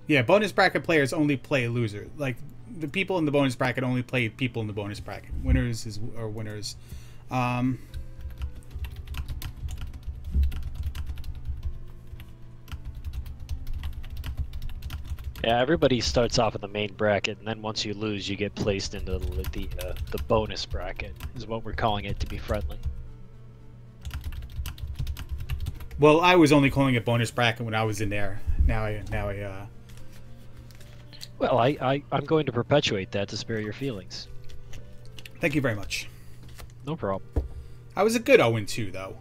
Yeah, bonus bracket players only play loser. Like, the people in the bonus bracket only play people in the bonus bracket. Winners are winners. Um, Yeah, everybody starts off in the main bracket, and then once you lose, you get placed into the bonus bracket, is what we're calling it to be friendly. well, I was only calling it bonus bracket when I was in there. Now I Well, I'm going to perpetuate that to spare your feelings. thank you very much. No problem. I was a good 0-2 though.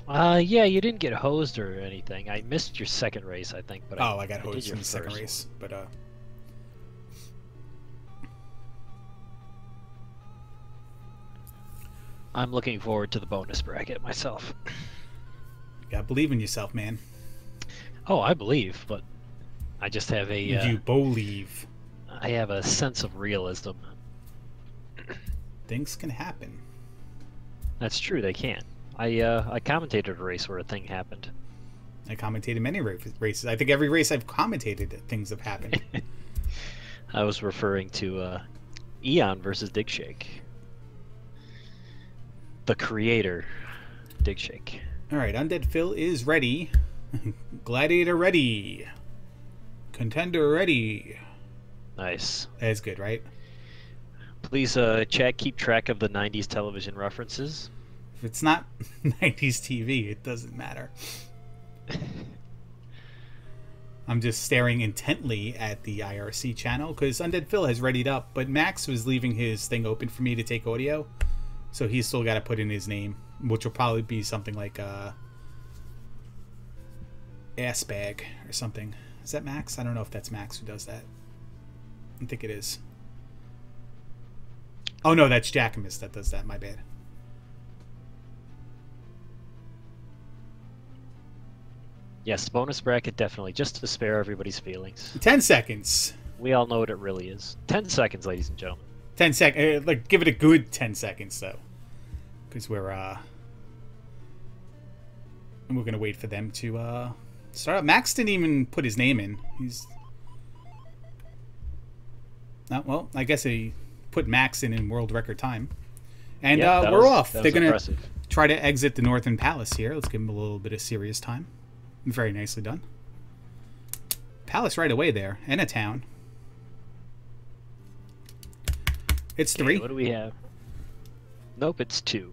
Yeah, you didn't get hosed or anything. I missed your second race, I think, but I got did hosed your in the second first race, one. but I'm looking forward to the bonus bracket myself. you gotta believe in yourself, man. Oh, I believe, but I just have a You believe. I have a sense of realism. Things can happen. That's true, they can. I commentated a race where a thing happened. I commentated many races. I think every race I've commentated, things have happened. I was referring to Eon versus Digshake. The creator, Digshake. Alright, UndeadFil is ready. Gladiator ready. Contender ready. Nice. That is good, right? Please, chat, keep track of the 90s television references. If it's not 90s TV, it doesn't matter. I'm just staring intently at the IRC channel because UndeadFil has readied up, but Max was leaving his thing open for me to take audio, so he's still got to put in his name, which will probably be something like ass bag or something. Is that Max? I don't know if that's Max who does that. I think it is. Oh no, that's Jackamus that does that. My bad. Yes, bonus bracket definitely, just to spare everybody's feelings. 10 seconds. We all know what it really is. 10 seconds, ladies and gentlemen. 10 seconds. Like, give it a good 10 seconds, though. Because we're gonna wait for them to, start up. Max didn't even put his name in. He's... Oh, well, I guess he put Max in world record time. And, Yep, we're off. that They're was gonna impressive. try to exit the Northern Palace here. Let's give them a little bit of serious time. Very nicely done. Palace right away there. And a town. It's 3. What do we have? Nope, it's 2.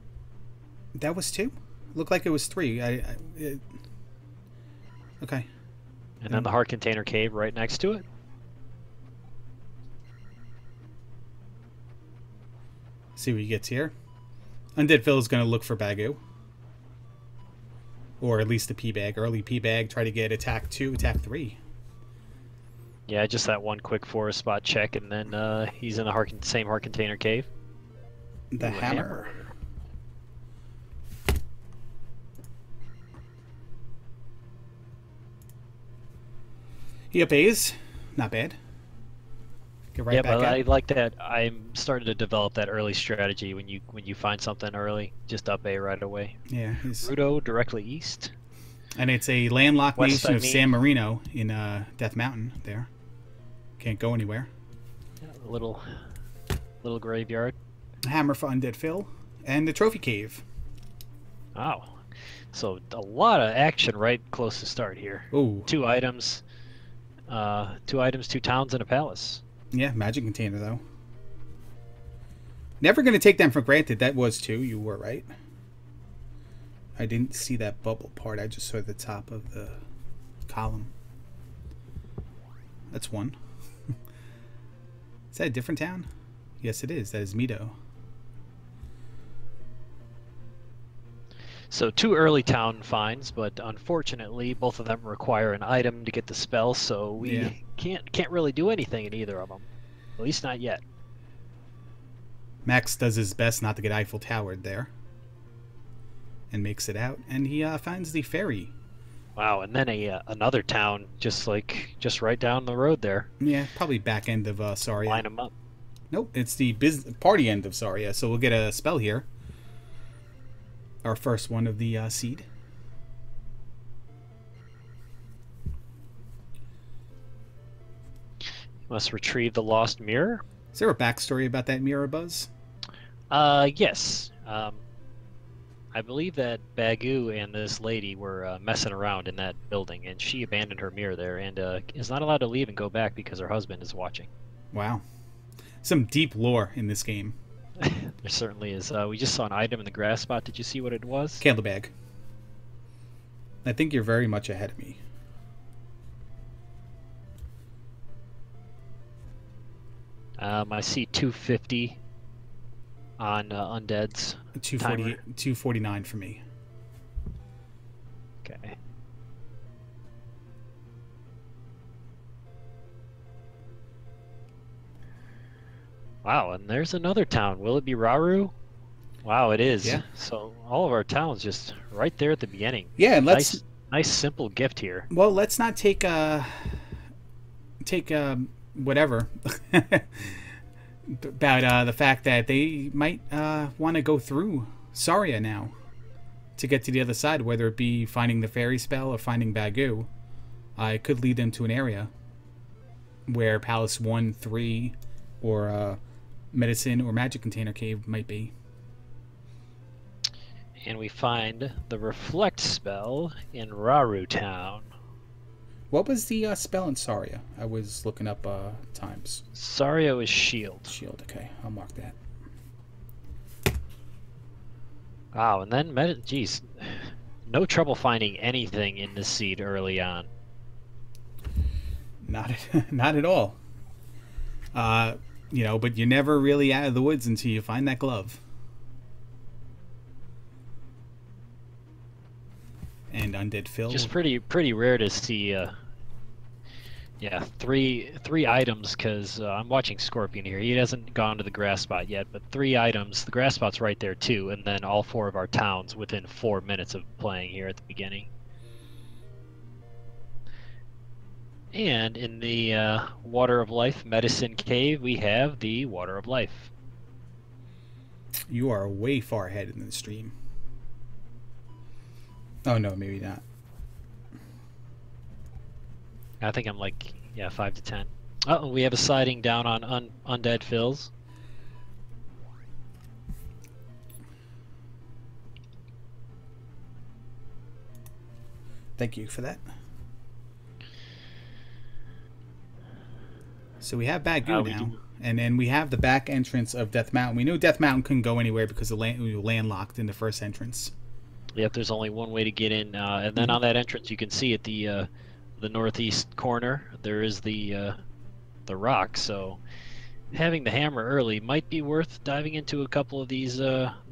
That was 2? Looked like it was 3. Okay. And then the Heart Container Cave right next to it. See what he gets here. UndeadFil is going to look for Bagu. Or at least the P-Bag. Early P-Bag. Try to get attack 2, attack 3. Yeah, just that one quick forest spot check, and then he's in the same Heart Container Cave. The Ooh, hammer. He up A's. Not bad. Get right Yeah, back but at I it. like that. I'm starting to develop that early strategy when you find something early, just up A right away. Yeah, he's... Rudo directly east. And it's a landlocked West, nation I of mean. San Marino in Death Mountain there. Can't go anywhere. Yeah, a little graveyard. Hammer for UndeadFil. And the Trophy Cave. Wow. So a lot of action right close to start here. Ooh. 2 items. 2 items, 2 towns, and a palace. Yeah, magic container, though. Never going to take them for granted. That was 2. You were right. I didn't see that bubble part. I just saw the top of the column. That's 1. Is that a different town? Yes, it is. That is Mito. So 2 early town finds, but unfortunately both of them require an item to get the spell, so we can't really do anything in either of them. At least not yet. Max does his best not to get Eiffel Towered there. And makes it out. And he finds the ferry. Wow, and then another town just right down the road there. Yeah, probably back end of Saria. Line them up. Nope, it's the party end of Saria, so we'll get a spell here. Our first one of the seed. Must retrieve the lost mirror. Is there a backstory about that mirror, Buzz? Yes. I believe that Bagu and this lady were messing around in that building, and she abandoned her mirror there and is not allowed to leave and go back because her husband is watching. Wow. Some deep lore in this game. There certainly is. We just saw an item in the grass spot. Did you see what it was? Candle bag. I think you're very much ahead of me. I see 250 on Undead's 249 for me. Okay. Wow, and there's another town. Will it be Raru? Wow, it is. Yeah. So all of our towns just right there at the beginning. Yeah, and let's nice simple gift here. Well, let's not take whatever about the fact that they might want to go through Saria now to get to the other side, whether it be finding the fairy spell or finding Bagu. It could lead them to an area where Palace 1, 3, or Medicine or Magic Container Cave might be. And we find the Reflect spell in Raru Town. What was the spell in Saria? I was looking up times. Saria is Shield. Shield, okay. I'll mark that. Wow, and then, geez, no trouble finding anything in this seed early on. Not at all. You know, but you're never really out of the woods until you find that glove. And UndeadFil. Just pretty rare to see. Yeah, three items, because I'm watching Scorpion here. He hasn't gone to the grass spot yet, but 3 items. The grass spot's right there too, and then all 4 of our towns within 4 minutes of playing here at the beginning. And in the Water of Life Medicine Cave, we have the Water of Life. You are way far ahead in the stream. Oh no, maybe not. I think I'm like, yeah, 5 to 10. Uh-oh, we have a sighting down on UndeadFil's. Thank you for that. So we have Bagu now, and then we have the back entrance of Death Mountain. We knew Death Mountain couldn't go anywhere because we were landlocked in the first entrance. Yep, there's only one way to get in, and then on that entrance you can see at the northeast corner there is the rock. So having the hammer early might be worth diving into a couple of these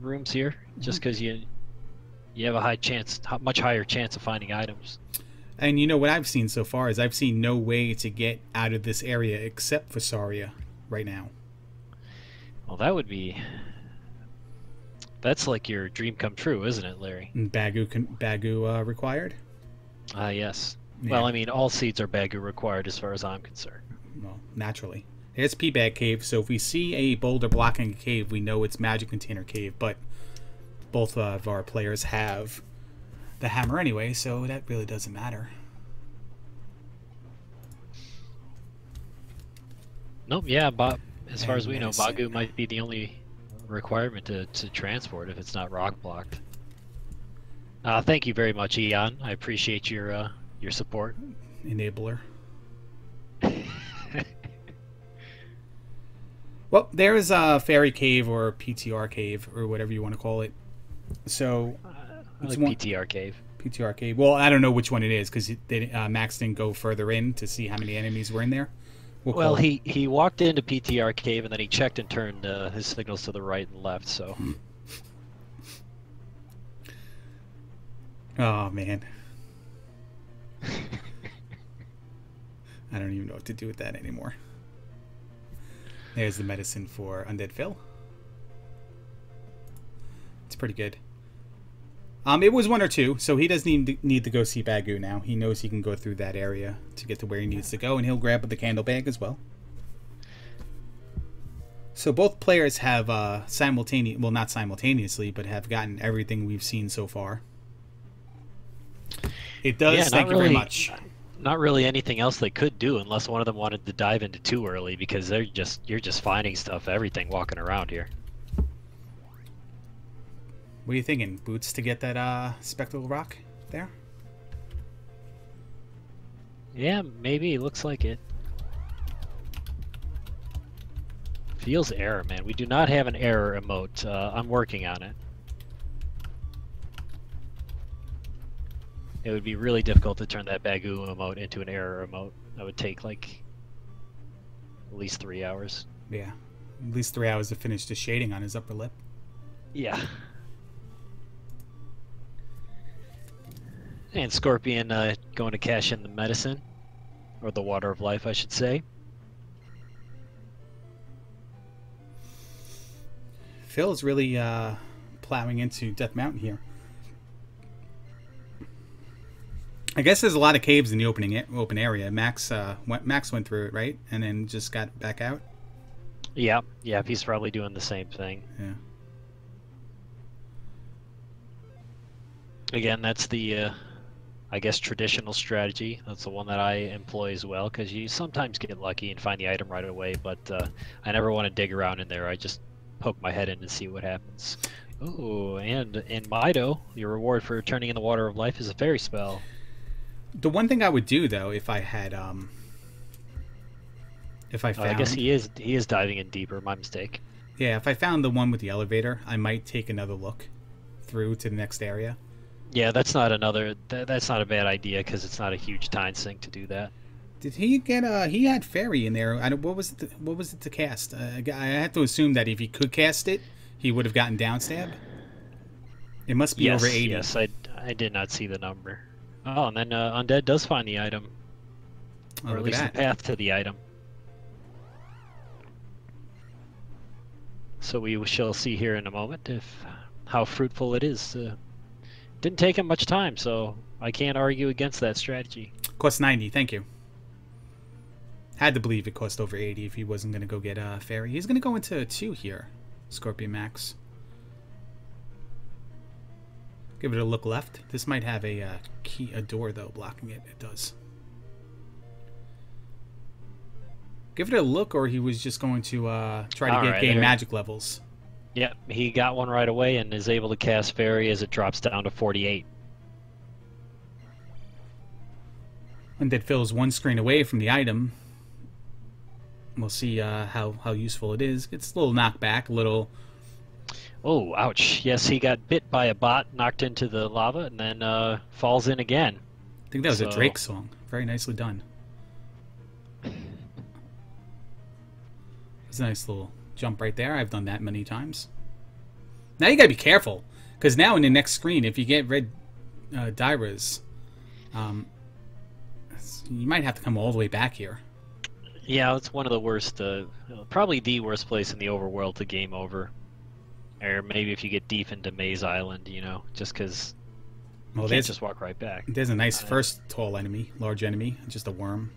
rooms here, just because you have a much higher chance of finding items. And you know what I've seen so far is I've seen no way to get out of this area except for Saria right now. Well, that's like your dream come true, isn't it, Larry? And Bagu required? Yes. Yeah. Well, I mean, all seeds are Bagu required as far as I'm concerned. Well, naturally. Here's P-Bag Cave, so if we see a boulder blocking a cave, we know it's Magic Container Cave, but both of our players have the hammer anyway, so that really doesn't matter. Nope, yeah, as far as we know, Bagu might be the only requirement to transport if it's not rock blocked. Thank you very much, Eon. I appreciate your support. Enabler. Well, there's a fairy cave or PTR cave or whatever you want to call it. So I like PTR cave. PTR cave. Well, I don't know which one it is because Max didn't go further in to see how many enemies were in there. Well, he walked into PTR cave and then he checked and turned his signals to the right and left. So. Oh man. I don't even know what to do with that anymore. There's the medicine for UndeadFil. It's pretty good. It was 1 or 2, so he doesn't need to go see Bagu now. He knows he can go through that area to get to where he needs to go, and he'll grab the candle bag as well. So both players have not simultaneously, but have gotten everything we've seen so far. It does. Yeah, thank you very much. not really anything else they could do unless one of them wanted to dive into too early, because you're just finding stuff, everything walking around here. What are you thinking? Boots to get that spectral rock there? Yeah, maybe. Looks like it. Feels error, man. We do not have an error emote. I'm working on it. It would be really difficult to turn that Bagoo emote into an error emote. That would take like at least 3 hours. Yeah. At least 3 hours to finish the shading on his upper lip. Yeah. And Scorpion going to cash in the medicine. Or the water of life, I should say. Phil's really plowing into Death Mountain here. I guess there's a lot of caves in the open area. Max went through it, right? And then just got back out? Yeah, he's probably doing the same thing. Yeah. Again, that's the, I guess, traditional strategy. That's the one that I employ as well, because you sometimes get lucky and find the item right away, but I never want to dig around in there. I just poke my head in and see what happens. Oh, and in Mido, your reward for turning in the Water of Life is a fairy spell. The one thing I would do, though, if I had, if I found... I guess he is diving in deeper, my mistake. Yeah, if I found the one with the elevator, I might take another look through to the next area. Yeah, that's not that's not a bad idea, because it's not a huge time sink to do that. Did he get he had fairy in there. What was it to cast? I have to assume that if he could cast it, he would have gotten down stab. It must be over 80. Yes, I did not see the number. Oh, and then Undead does find the item. Oh, or at least the path to the item. So we shall see here in a moment how fruitful it is. Didn't take him much time, so I can't argue against that strategy. Cost 90, thank you. Had to believe it cost over 80 if he wasn't going to go get fairy. He's going to go into 2 here, Scorpion Max. Give it a look left. This might have a door, though, blocking it. It does. Give it a look, or he was just going to try to gain magic levels. Yep, he got one right away and is able to cast fairy as it drops down to 48. UndeadFil 1 screen away from the item. We'll see how useful it is. It's a little knockback, a little... Oh, ouch. Yes, he got bit by a bot, knocked into the lava, and then falls in again. I think that was a Drake song. Very nicely done. It's a nice little jump right there. I've done that many times. Now you gotta be careful, because now in the next screen, if you get red Dyras, you might have to come all the way back here. Yeah, it's one of the worst, probably the worst place in the overworld to game over. Or maybe if you get deep into Maze Island, you know, just because you can't just walk right back. There's a nice first tall enemy, large enemy, just a worm.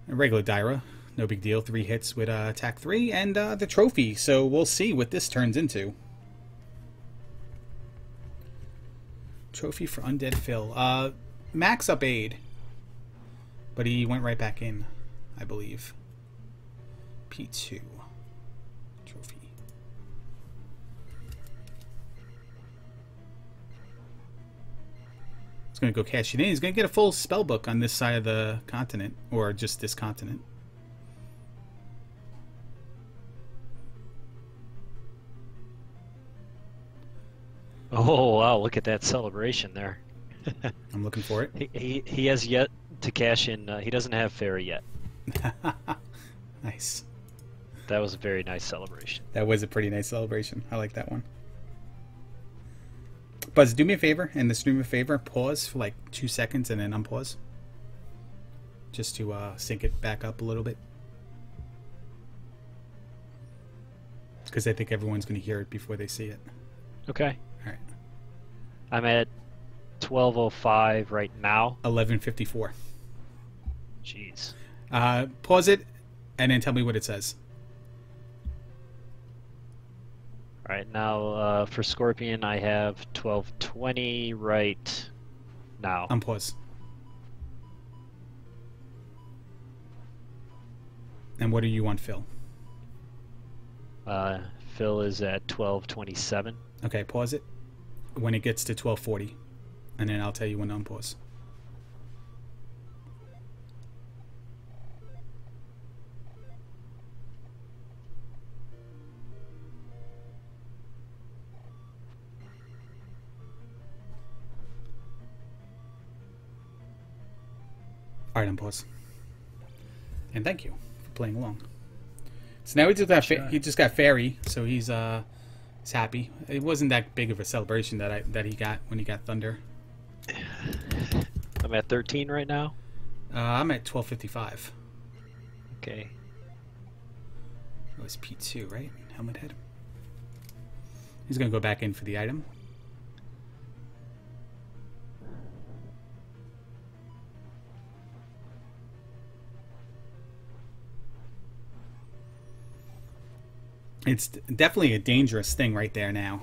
A regular Dyra, no big deal. 3 hits with attack 3, and the trophy. So we'll see what this turns into. Trophy for UndeadFil. Max up aid, but he went right back in, I believe. P2 trophy. He's going to go cash it in. He's going to get a full spell book on this side of the continent, or just this continent. Oh, wow, look at that celebration there. I'm looking for it. He has yet to cash in. He doesn't have fairy yet. Nice. That was a very nice celebration. That was a pretty nice celebration. I like that one. Buzz, do me a favor, and the stream a favor. Pause for like 2 seconds and then unpause. Just to sync it back up a little bit. Because I think everyone's going to hear it before they see it. Okay. All right. I'm at 12:05 right now. 11:54. Jeez. Pause it, and then tell me what it says. All right, now for Scorpion, I have 12:20 right now. Unpause. And what are you on, Phil? Phil is at 1227. Okay, pause it when it gets to 1240, and then I'll tell you when to unpause. All right, unpause. And thank you for playing along. So now he just got fairy, so he's happy. It wasn't that big of a celebration that he got when he got thunder. I'm at 13 right now. I'm at 1255. Okay. It was P2, right? Helmet head. He's gonna go back in for the item. It's definitely a dangerous thing right there now.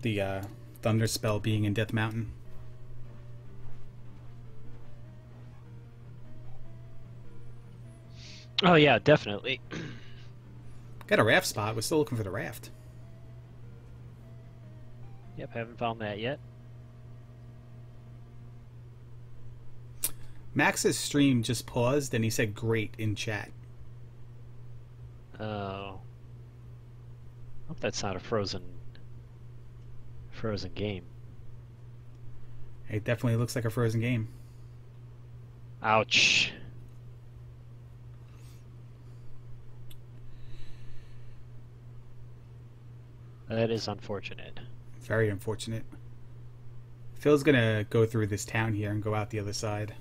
The thunder spell being in Death Mountain. Oh yeah, definitely. Got a raft spot. We're still looking for the raft. Yep, haven't found that yet. Max's stream just paused and he said great in chat. Oh. Hope that's not a frozen game. It definitely looks like a frozen game. Ouch. That is unfortunate. Very unfortunate. Phil's gonna go through this town here and go out the other side.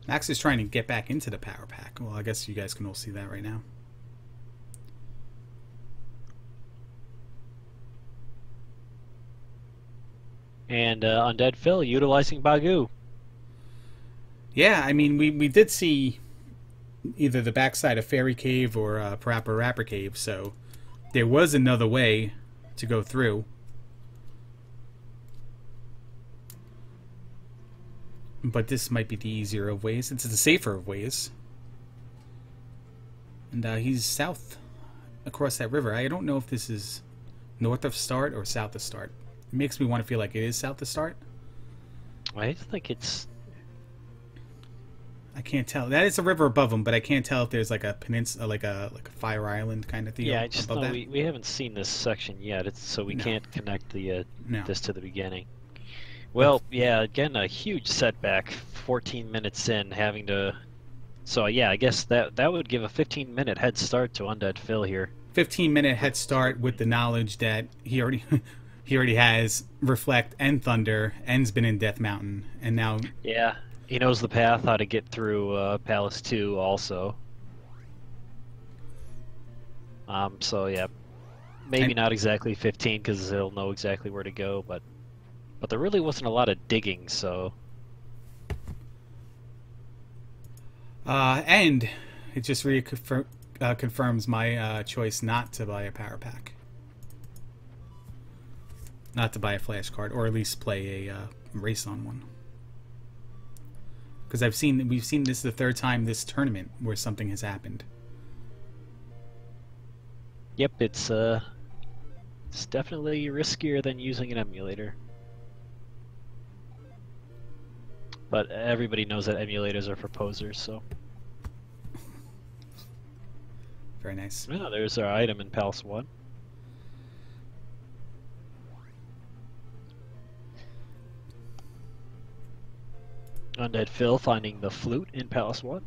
Max is trying to get back into the power pack. Well, I guess you guys can all see that right now. And UndeadFil utilizing Bagu. Yeah, I mean, we did see either the backside of Fairy Cave or Parappa Rapper Cave, so there was another way to go through. But this might be the easier of ways. It's the safer of ways. And he's south across that river. I don't know if this is north of start or south of start. It makes me want to feel like it is south of start. I think it's... I can't tell. That is a river above them, but I can't tell if there's like a peninsula, like a fire island kind of thing. Yeah, I just know we haven't seen this section yet, so we can't connect the this to the beginning. Well, yeah, again, a huge setback, 14 minutes in, having to... So, yeah, I guess that would give a 15-minute head start to UndeadFil here. 15-minute head start with the knowledge that he already has Reflect and Thunder, and's been in Death Mountain, and now... Yeah, he knows the path, how to get through Palace 2 also. So, yeah, maybe not exactly 15, because he'll know exactly where to go, but there really wasn't a lot of digging, so... And it just confirms my choice not to buy a power pack. Not to buy a flash card, or at least play a race on one. Because we've seen this the third time this tournament where something has happened. Yep, it's definitely riskier than using an emulator. But everybody knows that emulators are for posers, so... Very nice. Oh, there's our item in Palace 1. UndeadFil finding the flute in Palace 1.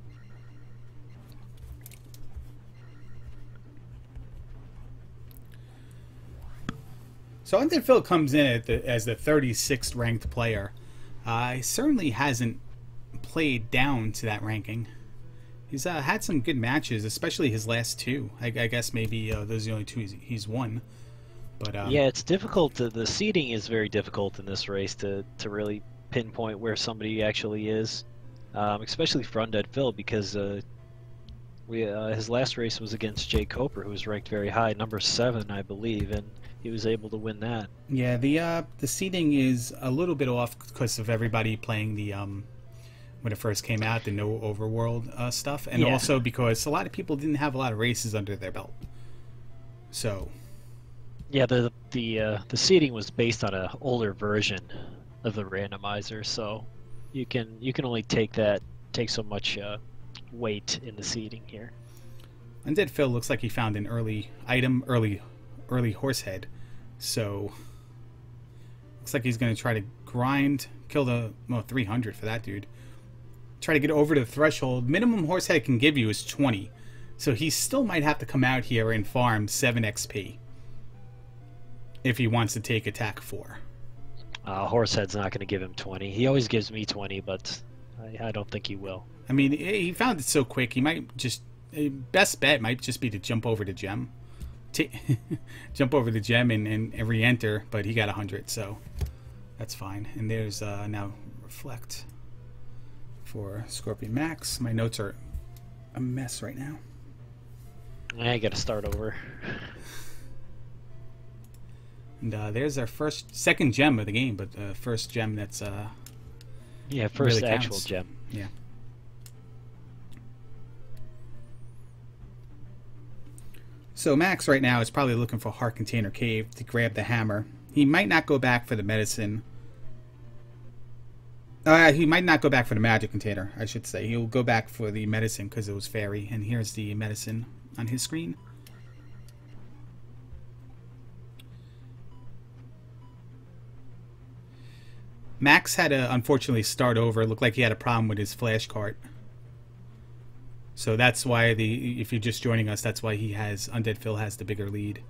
So UndeadFil comes in as the 36th ranked player. He certainly hasn't played down to that ranking. He's had some good matches, especially his last two. I guess maybe those are the only two he's won. But yeah, it's difficult. The seeding is very difficult in this race to really pinpoint where somebody actually is, especially for UndeadFil, because his last race was against Jay Coper, who was ranked very high, number 7, I believe, and he was able to win that. Yeah, the seeding is a little bit off because of everybody playing the when it first came out, the no overworld stuff, and Yeah. also because a lot of people didn't have a lot of races under their belt. So Yeah, the seeding was based on an older version of the randomizer, so you can only take so much weight in the seeding here. UndeadFil looks like he found an early item, early horse head. So looks like he's going to try to grind, kill the 300 for that dude. Try to get over the threshold. Minimum horse head can give you is 20. So he still might have to come out here and farm 7 XP if he wants to take attack 4. Horsehead's not going to give him 20. He always gives me 20, but I don't think he will. I mean, he found it so quick. He might just best bet might just be to jump over the gem, jump over the gem and re-enter. But he got 100, so that's fine. And there's now reflect for Scorpion Max. My notes are a mess right now. I got to start over. And there's our second gem of the game, but the first gem that's yeah, first really actual counts. gem. Yeah. So Max right now is probably looking for Heart Container Cave to grab the hammer. He might not go back for the medicine. He might not go back for the magic container, I should say. He'll go back for the medicine because it was fairy. And here's the medicine on his screen. Max had to unfortunately start over. It looked like he had a problem with his flash cart. So that's why if you're just joining us, that's why UndeadFil has the bigger lead.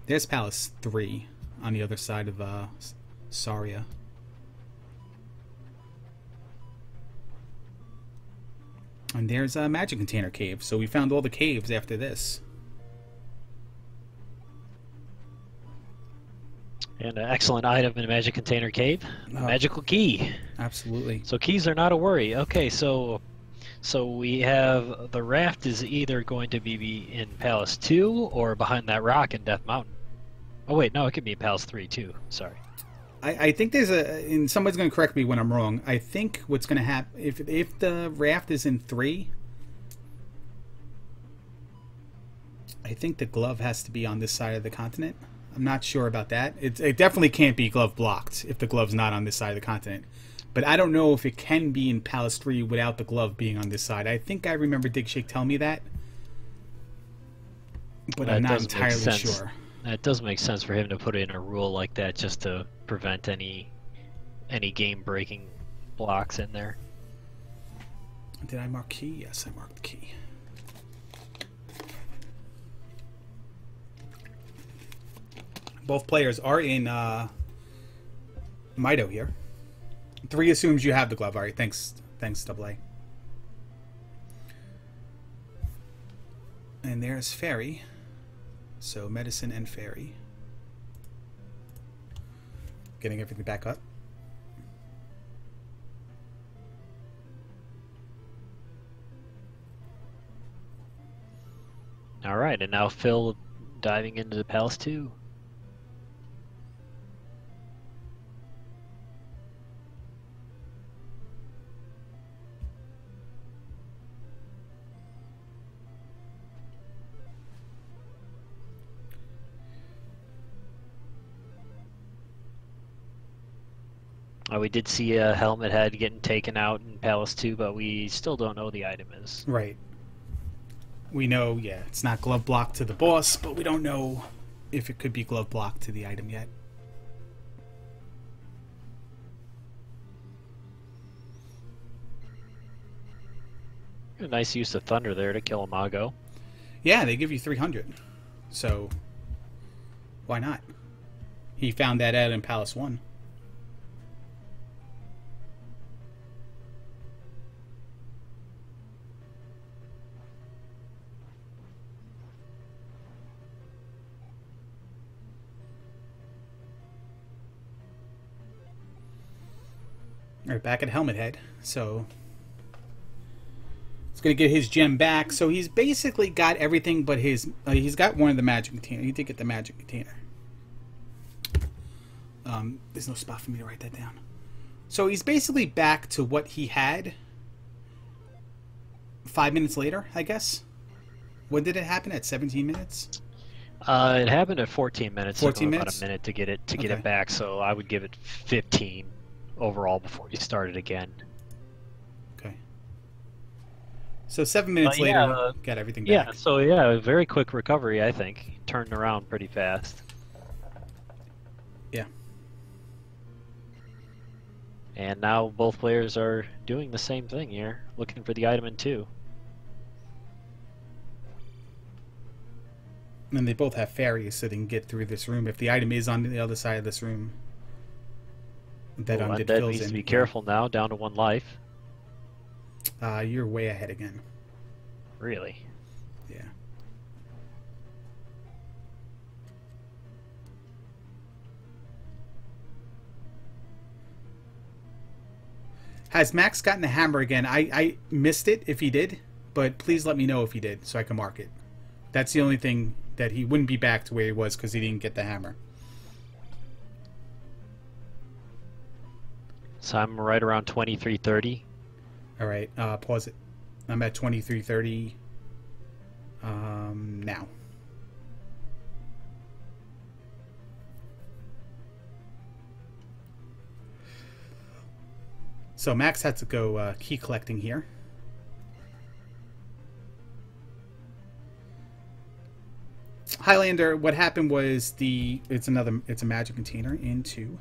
There's Palace 3 on the other side of Saria. And there's a magic container cave. So we found all the caves after this. And an excellent item in a magic container cave, a magical key. Absolutely. So keys are not a worry. Okay, so we have the raft is either going to be in Palace 2 or behind that rock in Death Mountain. Oh wait, no, it could be in Palace 3 too. Sorry. I think there's and somebody's going to correct me when I'm wrong. I think what's going to happen if the raft is in 3, I think the glove has to be on this side of the continent. I'm not sure about that. It definitely can't be glove blocked if the glove's not on this side of the continent. But I don't know if it can be in Palace 3 without the glove being on this side. I think I remember Digshake telling me that. But I'm not entirely sure. It does make sense for him to put in a rule like that just to prevent any game-breaking blocks in there. Did I mark key? Yes, I marked key. Both players are in Mido here. 3 assumes you have the glove. All right, thanks, AA. And there's Fairy. So medicine and Fairy. Getting everything back up. All right, and now Phil diving into the Palace 2. We did see a helmet head getting taken out in Palace 2, but we still don't know the item is. Right. We know, yeah, it's not glove block to the boss, but we don't know if it could be glove block to the item yet. A nice use of thunder there to kill a Mago. Yeah, they give you 300. So, why not? He found that out in Palace 1. All right, back at Helmet Head. So he's going to get his gem back. So he's basically got everything but his... he's got one of the magic container. He did get the magic container. There's no spot for me to write that down. So he's basically back to what he had 5 minutes later, I guess. When did it happen? At 17 minutes? It happened at 14 minutes. 14 Took him minutes? about a minute to get Okay. it back. So I would give it 15 overall before you started again. Okay. So 7 minutes Yeah, later, got everything Yeah, back. so yeah, a very quick recovery, I think. Turned around pretty fast. Yeah. And now both players are doing the same thing here, looking for the item in 2. And they both have fairies, so they can get through this room. If the item is on the other side of this room, that Undead Undead needs to be careful now, down to 1 life. You're way ahead again. Really? Yeah. Has Max gotten the hammer again? I missed it if he did, but please let me know if he did so I can mark it. That's the only thing that he wouldn't be back to where he was because he didn't get the hammer. So I'm right around 2330. All right, pause it. I'm at 2330 now. So Max had to go key collecting here. Highlander, what happened was it's a magic container in 2.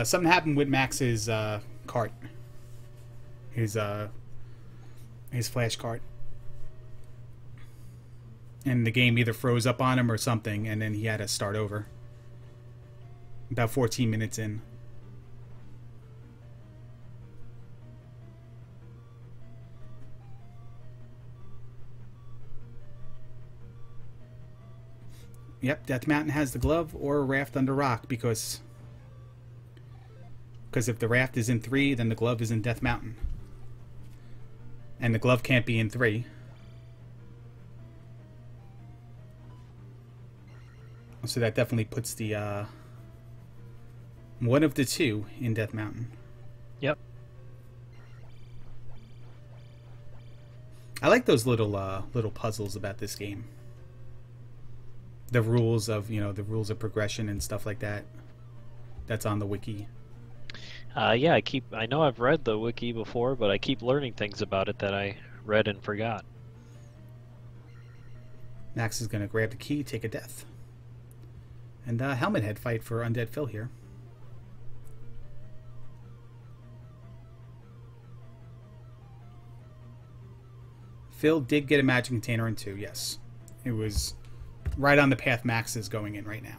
Something happened with Max's cart. His flash cart. And the game either froze up on him or something, and then he had to start over. About 14 minutes in. Yep, Death Mountain has the glove or a raft under rock because if the raft is in 3, then the glove is in Death Mountain. And the glove can't be in 3. So that definitely puts the one of the 2 in Death Mountain. Yep. I like those little puzzles about this game. The rules of the rules of progression and stuff like that. That's on the wiki. Yeah, I know I've read the wiki before, but I keep learning things about it that I read and forgot. Max is gonna grab the key, take a death. And helmet head fight for UndeadFil here. Phil did get a magic container in 2, yes. It was right on the path Max is going in right now.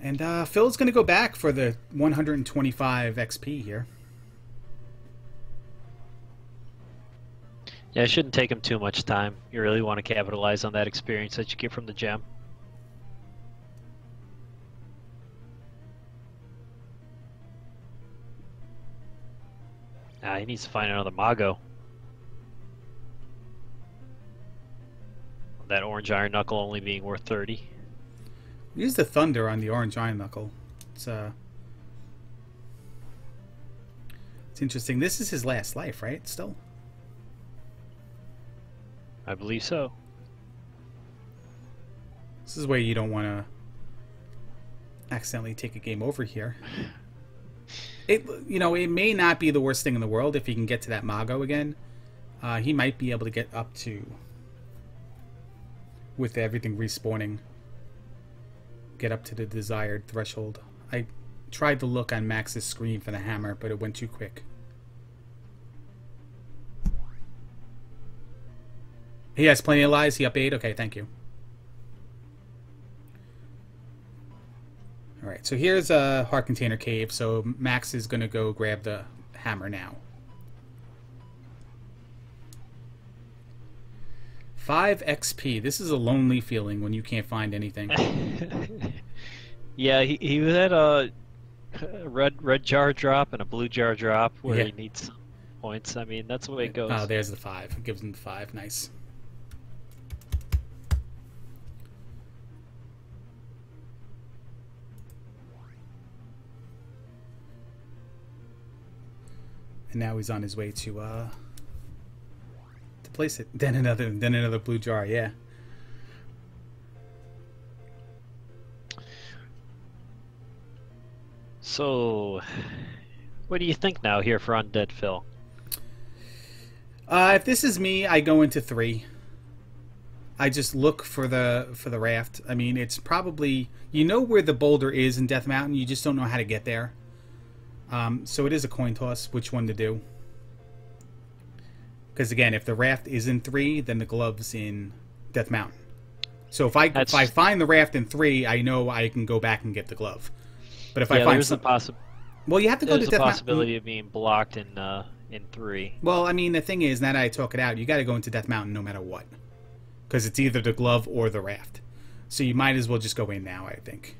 And Phil's going to go back for the 125 XP here. Yeah, it shouldn't take him too much time. You really want to capitalize on that experience that you get from the gem. He needs to find another Mago. That orange iron knuckle only being worth 30. Use the thunder on the orange iron knuckle. It's interesting. This is his last life, right? Still? I believe so. This is where you don't want to accidentally take a game over here. It may not be the worst thing in the world if he can get to that Mago again. He might be able to get up to, with everything respawning, get up to the desired threshold. I tried to look on Max's screen for the hammer, but it went too quick. He has plenty of lives. He up 8. Okay, thank you. Alright, so here's a Heart Container Cave, so Max is going to go grab the hammer now. 5 XP. This is a lonely feeling when you can't find anything. Yeah, he had a red jar drop and a blue jar drop where he needs points. I mean, that's the way it goes. Oh, there's the 5. It gives him the 5. Nice. And now he's on his way to place it. Then another blue jar, yeah. So, what do you think now here for UndeadFil? If this is me, I go into 3. I just look for the raft. I mean, it's probably, you know where the boulder is in Death Mountain, you just don't know how to get there. So it is a coin toss which one to do. Because again, if the raft is in 3, then the glove's in Death Mountain. So if I find the raft in 3, I know I can go back and get the glove. But if I find well, you have to go to Death Mountain. There's a possibility of being blocked in 3. Well, I mean, the thing is, now that I talk it out, you got to go into Death Mountain no matter what, because it's either the glove or the raft. So you might as well just go in now, I think.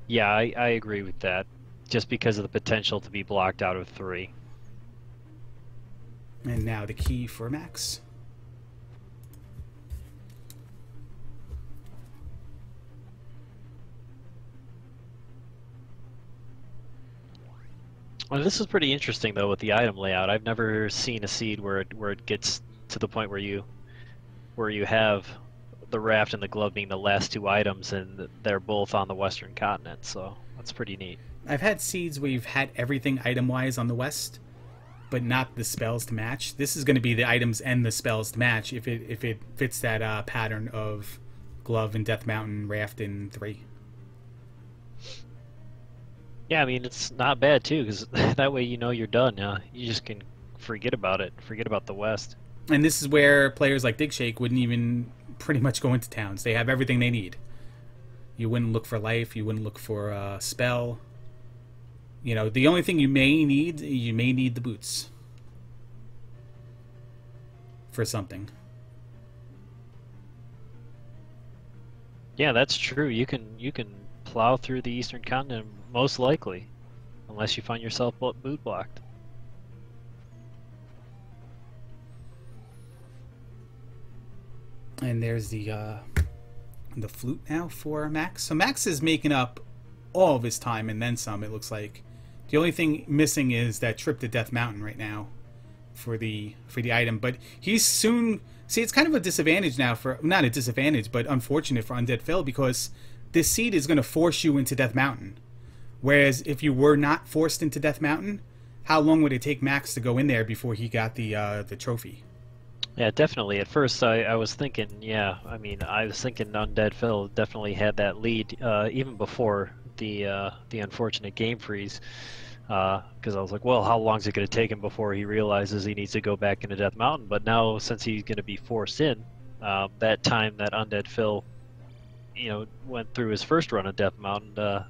Yeah, I agree with that, just because of the potential to be blocked out of 3. And now the key for Max. Well, this is pretty interesting though with the item layout. I've never seen a seed where it gets to the point where you have the raft and the glove being the last 2 items, and they're both on the Western continent. So that's pretty neat. I've had seeds where you've had everything item-wise on the West, but not the spells to match. This is going to be the items and the spells to match if it fits that pattern of glove in Death Mountain, raft in 3. Yeah, I mean, it's not bad too, because that way you know you're done. You just can forget about it, forget about the West. And this is where players like Dig Shake wouldn't even pretty much go into towns. They have everything they need. You wouldn't look for life. You wouldn't look for a spell. You know, the only thing you may need the boots for something. Yeah, that's true. You can plow through the Eastern Continent most likely, unless you find yourself boot blocked. And there's the flute now for Max. So Max is making up all of his time and then some, it looks like. The only thing missing is that trip to Death Mountain right now for the item. But he's soon... See, it's kind of a disadvantage now for... Not a disadvantage, but unfortunate for UndeadFil, because this seed is going to force you into Death Mountain. Whereas if you were not forced into Death Mountain, how long would it take Max to go in there before he got the trophy? Yeah, definitely. At first, I was thinking, yeah, I mean, I was thinking UndeadFil definitely had that lead even before the unfortunate game freeze, because I was like, well, how long is it going to take him before he realizes he needs to go back into Death Mountain? But now, since he's going to be forced in, that time that UndeadFil, went through his first run of Death Mountain,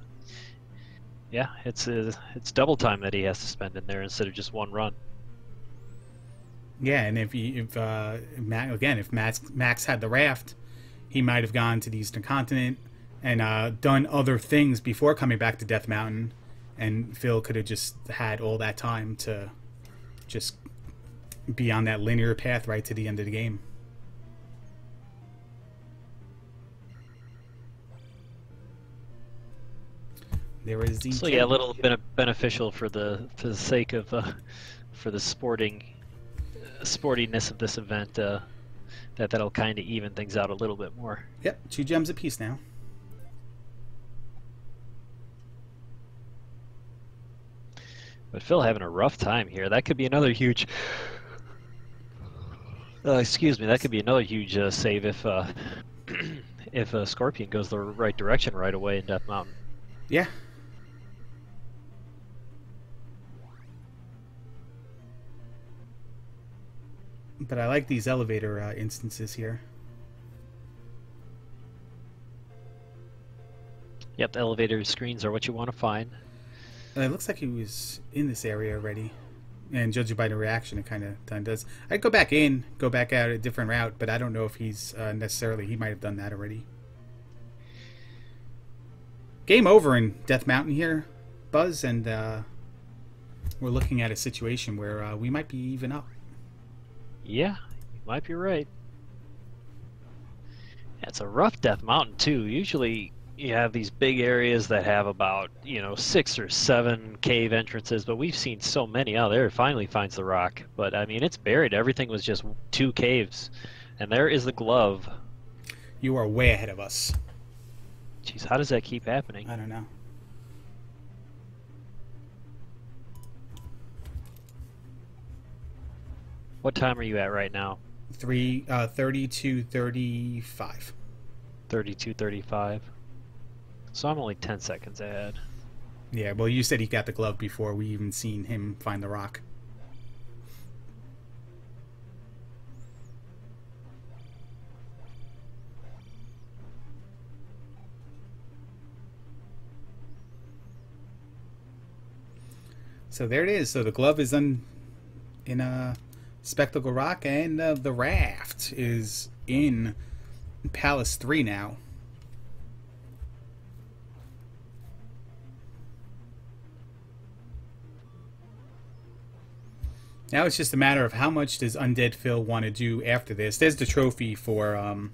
yeah, it's double time that he has to spend in there instead of just one run. Yeah, and if Max had the raft, he might have gone to the Eastern Continent and done other things before coming back to Death Mountain, and Phil could have just had all that time to just be on that linear path right to the end of the game. There is the so yeah, a little bit beneficial for the sake of for the sportiness of this event, that'll kind of even things out a little bit more. Yep, 2 gems apiece now. But Phil having a rough time here. That could be another huge. Excuse me. That could be another huge save if if Scorpion goes the right direction right away in Death Mountain. Yeah. But I like these elevator instances here. Yep, the elevator screens are what you want to find. It looks like he was in this area already. And judging by the reaction, it kind of done does. I'd go back in, go back out a different route, but I don't know if he's necessarily... He might have done that already. Game over in Death Mountain here, Buzz, and we're looking at a situation where we might be even up. Yeah, you might be right. Yeah, it's a rough Death Mountain too. Usually you have these big areas that have about 6 or 7 cave entrances, but we've seen so many. Oh, there it finally finds the rock, but I mean it's buried. Everything was just 2 caves, and there is the glove. You are way ahead of us. Jeez, how does that keep happening? I don't know. What time are you at right now? 32:35. 32:35. So I'm only 10 seconds ahead. Yeah, well, you said he got the glove before we even seen him find the rock. So there it is. So the glove is in a Spectacle Rock, and the raft is in Palace 3 now. Now it's just a matter of how much does UndeadFil want to do after this. There's the trophy for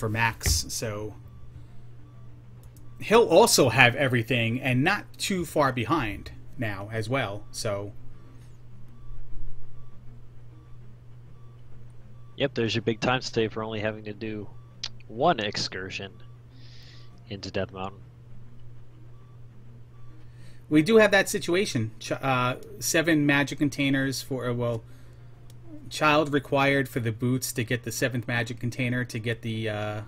Max, so he'll also have everything and not too far behind now as well. So yep, there's your big time save for only having to do 1 excursion into Death Mountain. we do have that situation. 7 magic containers for, well, child required for the boots to get the 7th magic container to get the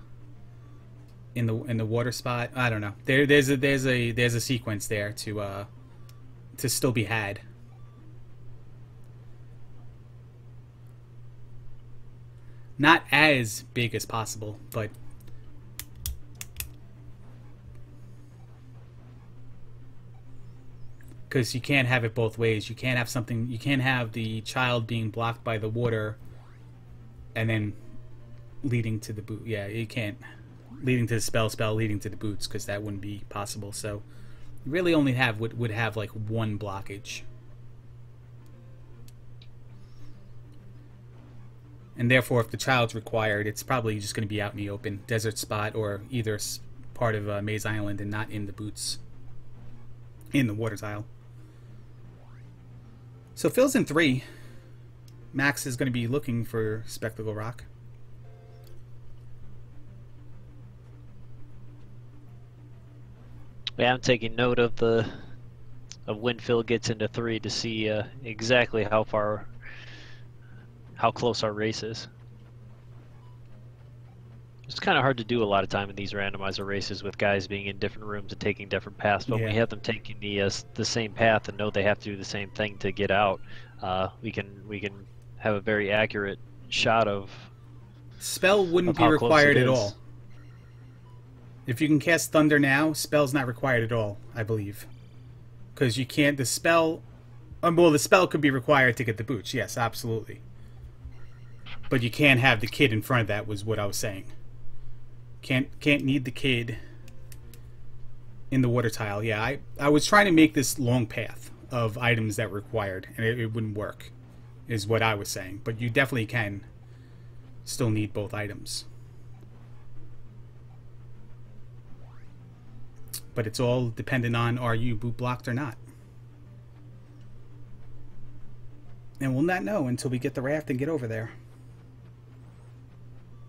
in the water spot. I don't know. There's a sequence there to still be had. Not as big as possible, but because you can't have it both ways. You can't have something. You can't have the child being blocked by the water, and then leading to the boot. Yeah, you can't. Leading to the spell, leading to the boots, because that wouldn't be possible. So, you really only would have like 1 blockage, and therefore, if the child's required, it's probably just going to be out in the open desert spot, or either part of Maze Island and not in the boots, in the water tile. So Phil's in 3. Max is going to be looking for Spectacle Rock. Yeah, I'm taking note of when Phil gets into 3 to see exactly how close our race is. It's kind of hard to do a lot of time in these randomizer races with guys being in different rooms and taking different paths, but when we have them taking the same path and know they have to do the same thing to get out, we can have a very accurate shot of. Spell wouldn't be required at all. If you can cast Thunder now, spell's not required at all, I believe, because you can't. The spell, well, the spell could be required to get the boots. Yes, absolutely. But you can't have the kid in front of that. Was what I was saying. Can't need the kid in the water tile. Yeah, I was trying to make this long path of items that were required, and it wouldn't work, is what I was saying. But you definitely can still need both items. But it's all dependent on, are you boot blocked or not? And we'll not know until we get the raft and get over there.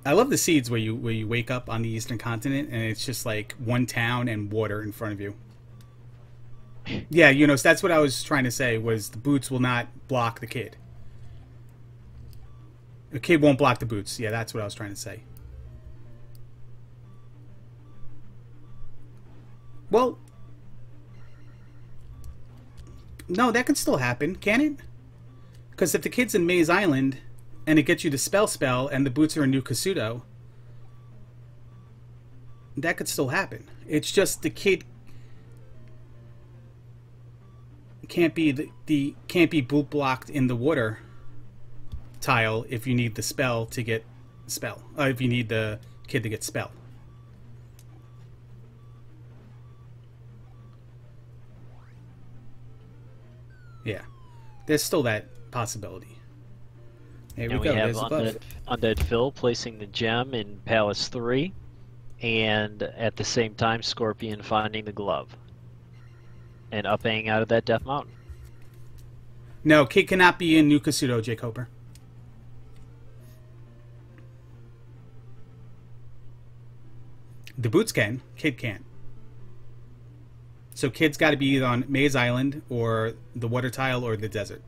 I love the seeds where you wake up on the eastern continent and it's just like 1 town and water in front of you. Yeah, so that's what I was trying to say, was the boots will not block the kid. The kid won't block the boots. Yeah, that's what I was trying to say. Well, no, that could still happen, can it? Because if the kid's in Maze Island and it gets you to spell, and the boots are in New Kasuto, that could still happen. It's just the kid can't be can't be boot blocked in the water tile if you need the spell to get spell. If you need the kid to get spell. Yeah, there's still that possibility. There we go. We have UndeadFil placing the gem in Palace 3. and at the same time, Scorpion finding the glove and upping out of that Death Mountain. No, Kid cannot be in New Kasuto, Jake Hoper. The Boots can. Kid can't. So Kid's got to be either on Maze Island or the Water Tile or the desert.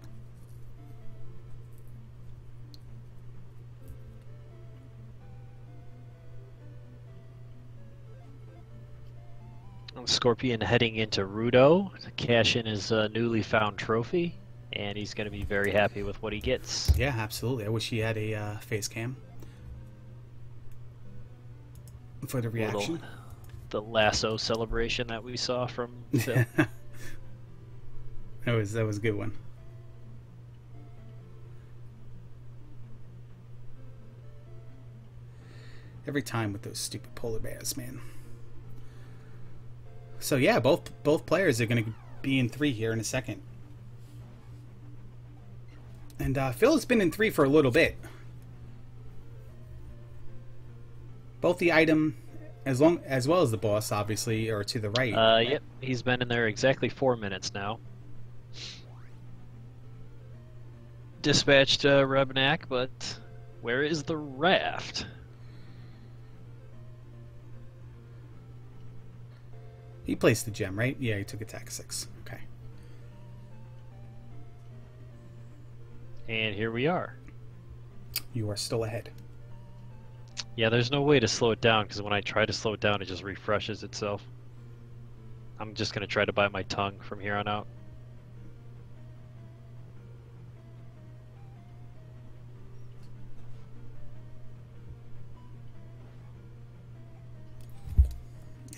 Scorpion heading into Rudo to cash in his newly found trophy, and he's going to be very happy with what he gets. Yeah, absolutely. I wish he had a face cam for the reaction. The lasso celebration that we saw from Phil. that was a good one. Every time with those stupid polar bears, man. So yeah, both players are going to be in 3 here in a second. And Phil has been in 3 for a little bit. Both the item, as well as the boss, obviously, are to the right. Yep, he's been in there exactly 4 minutes now. Dispatched Rebnak, but where is the raft? He placed the gem, right? Yeah, he took attack 6. Okay. And here we are. You are still ahead. Yeah, there's no way to slow it down, because when I try to slow it down, it just refreshes itself. I'm just going to try to bite my tongue from here on out.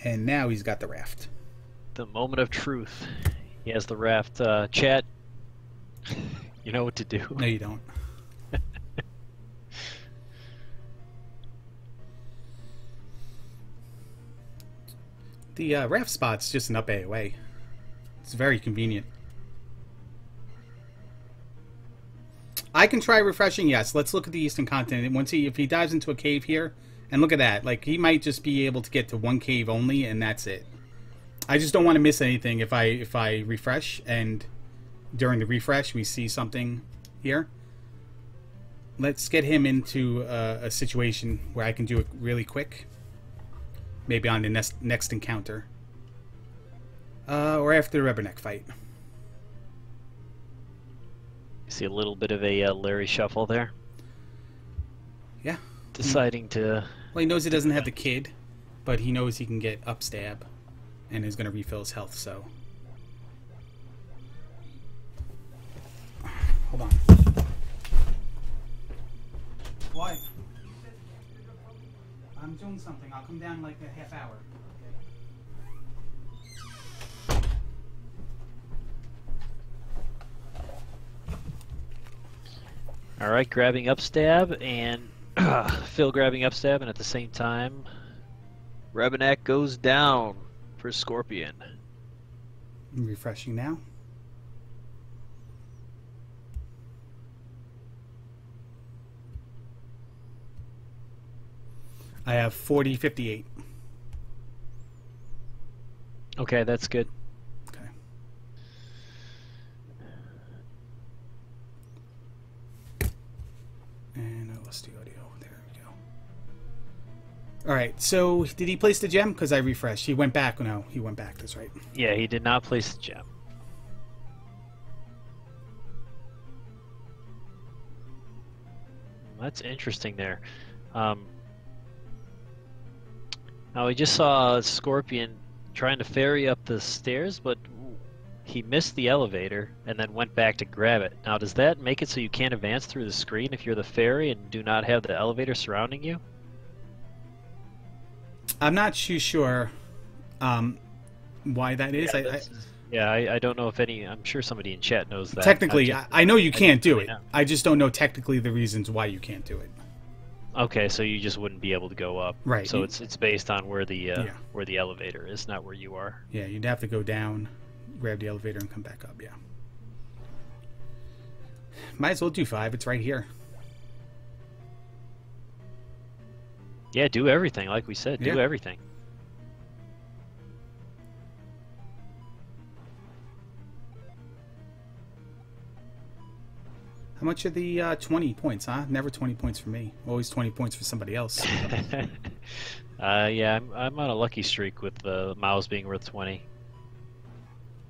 And now he's got the raft. The moment of truth. He has the raft. Chat, you know what to do. No, you don't. The raft spot's just an up A away. It's very convenient. I can try refreshing, yes. Let's look at the Eastern Continent. If he dives into a cave here, and look at that, like he might just be able to get to one cave only, and that's it. I just don't want to miss anything if I refresh, and during the refresh we see something here. Let's get him into a situation where I can do it really quick. Maybe on the next encounter. Or after the Rebberneck fight. See a little bit of a Larry shuffle there. Yeah. Deciding to... Well, he knows he doesn't have the kid, but he knows he can get up stab and is going to refill his health, so... Hold on. What? I'm doing something. I'll come down in like a half hour. Alright, grabbing up stab, and Phil grabbing up stab, and at the same time, Rebberneck goes down for Scorpion. I'm refreshing now. I have 40-58. Okay, that's good. Okay. And I lost the audio. There we go. Alright, so did he place the gem? Because I refreshed. He went back. No, he went back. That's right. Yeah, he did not place the gem. That's interesting there. Now we just saw Scorpion trying to ferry up the stairs, but he missed the elevator and then went back to grab it. Now does that make it so you can't advance through the screen if you're the fairy and do not have the elevator surrounding you? I'm not too sure why that is. Yeah, I don't know if any... I'm sure somebody in chat knows that. Technically, I know you can't do really it. know. I just don't know technically the reasons why you can't do it. Okay, so you just wouldn't be able to go up. Right. So it's based on where the elevator is, not where you are. Yeah, you'd have to go down, grab the elevator, and come back up, yeah. Might as well do 5. It's right here. Yeah, do everything, like we said. Do everything. How much are the 20 points, huh? Never 20 points for me. Always 20 points for somebody else. Yeah, I'm on a lucky streak with the mouse being worth 20.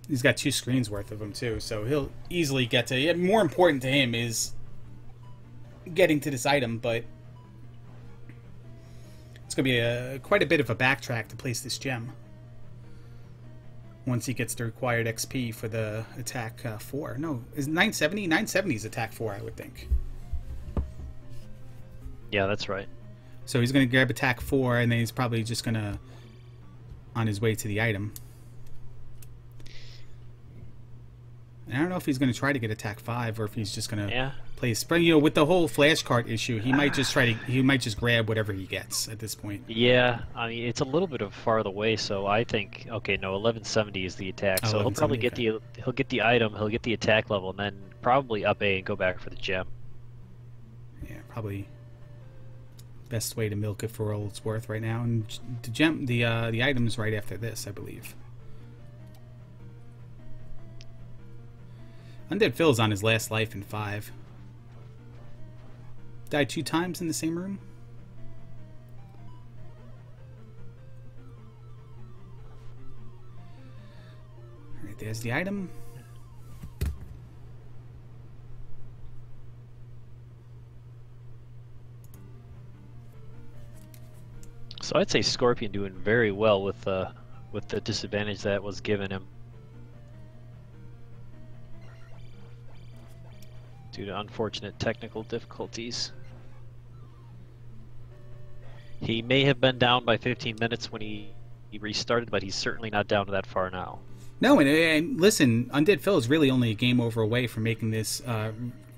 He's got 2 screens worth of them, too, so he'll easily get to... Yeah, more important to him is getting to this item, but it's going to be quite a bit of a backtrack to place this gem once he gets the required XP for the attack 4. No, is it 970? 970 is attack 4, I would think. Yeah, that's right. So he's going to grab attack 4, and then he's probably just going to... on his way to the item. And I don't know if he's going to try to get attack 5, or if he's just going to place... But, you know, with the whole flashcard issue, he might just try to... He might just grab whatever he gets at this point. Yeah, I mean, it's a little bit of farther away, so I think... Okay, no, 1170 is the attack, so he'll probably get the... He'll get the item, he'll get the attack level, and then probably up A and go back for the gem. Yeah, probably... best way to milk it for all it's worth right now, and the gem, the item is right after this, I believe. UndeadFil's on his last life in 5. Died 2 times in the same room. All right, there's the item. So I'd say Scorpion doing very well with the disadvantage that was given him due to unfortunate technical difficulties. He may have been down by 15 minutes when he restarted, but he's certainly not down to that far now. No, and listen, UndeadFil is really only a game over away from making this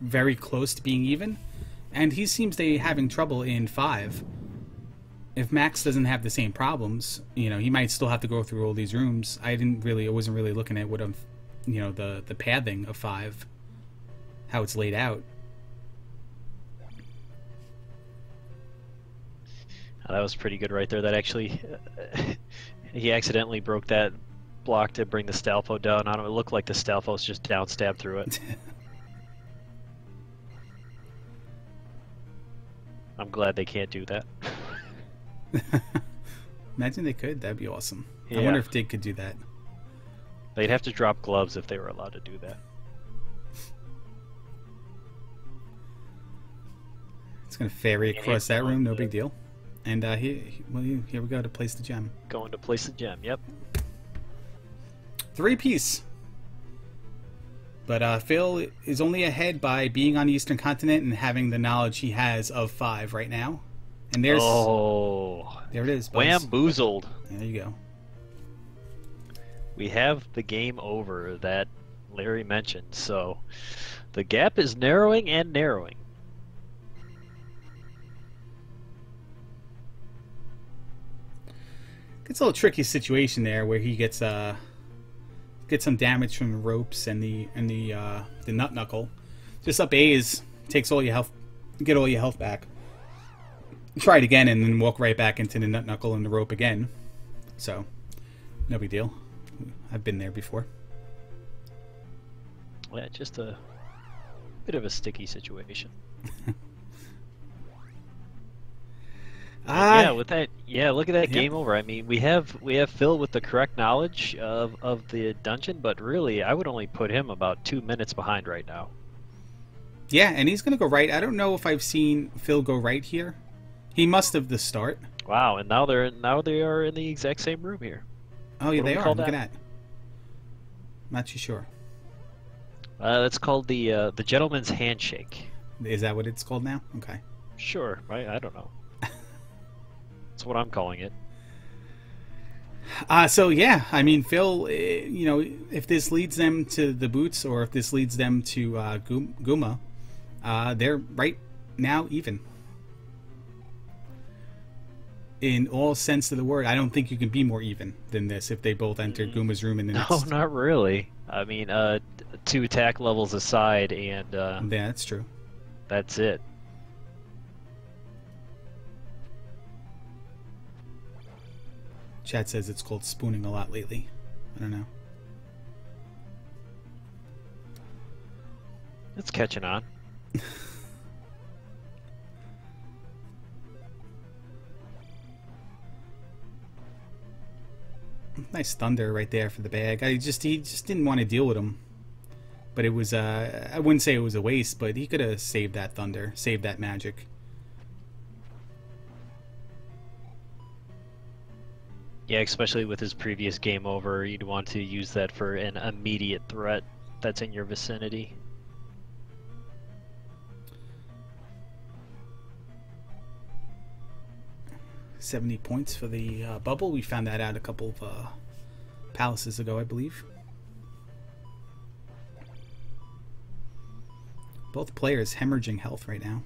very close to being even, and he seems to be having trouble in 5. If Max doesn't have the same problems, you know, he might still have to go through all these rooms. I wasn't really looking at what you know, the pathing of 5, how it's laid out. That was pretty good right there. That actually, he accidentally broke that block to bring the Stalfo down. I don't know, it looked like the Stalfo's just down stabbed through it. I'm glad they can't do that. Imagine they could. That'd be awesome. Yeah. I wonder if Dig could do that. They'd have to drop gloves if they were allowed to do that. It's going to ferry across that room. No big deal. And here we go to place the gem. Going to place the gem, yep. 3-piece. But Phil is only ahead by being on the Eastern Continent and having the knowledge he has of 5 right now. And there's... Oh. There it is. Buzz. Whamboozled. There you go. We have the game over that Larry mentioned. So the gap is narrowing and narrowing. It's a little tricky situation there where he gets some damage from the ropes and the nut knuckle. Just up A's, takes all your health, get all your health back. Try it again and then walk right back into the nut knuckle and the rope again. So, no big deal. I've been there before. Yeah, just a bit of a sticky situation. Yeah, with that, look at that game over. I mean, we have Phil with the correct knowledge of the dungeon, but really, I would only put him about 2 minutes behind right now. Yeah, and he's gonna go right. I don't know if I've seen Phil go right here. He must have the start. Wow, and now they are in the exact same room here. Oh yeah, they are. Look at that. Not too sure. That's called the gentleman's handshake. Is that what it's called now? Okay. Sure. I don't know. That's what I'm calling it. So yeah, I mean, Phil, you know, if this leads them to the boots or if this leads them to Guma, they're right now even. In all sense of the word, I don't think you can be more even than this if they both enter Guma's room in the next... No, not really. I mean, 2 attack levels aside, and... yeah, that's true. That's it. Chat says it's called spooning a lot lately. I don't know. It's catching on. Nice thunder right there for the bag. He just didn't want to deal with him. But it was I wouldn't say it was a waste, but he could have saved that thunder, saved that magic. Yeah, especially with his previous game over, you'd want to use that for an immediate threat that's in your vicinity. $70 points for the bubble. We found that out a couple of palaces ago, I believe. Both players hemorrhaging health right now.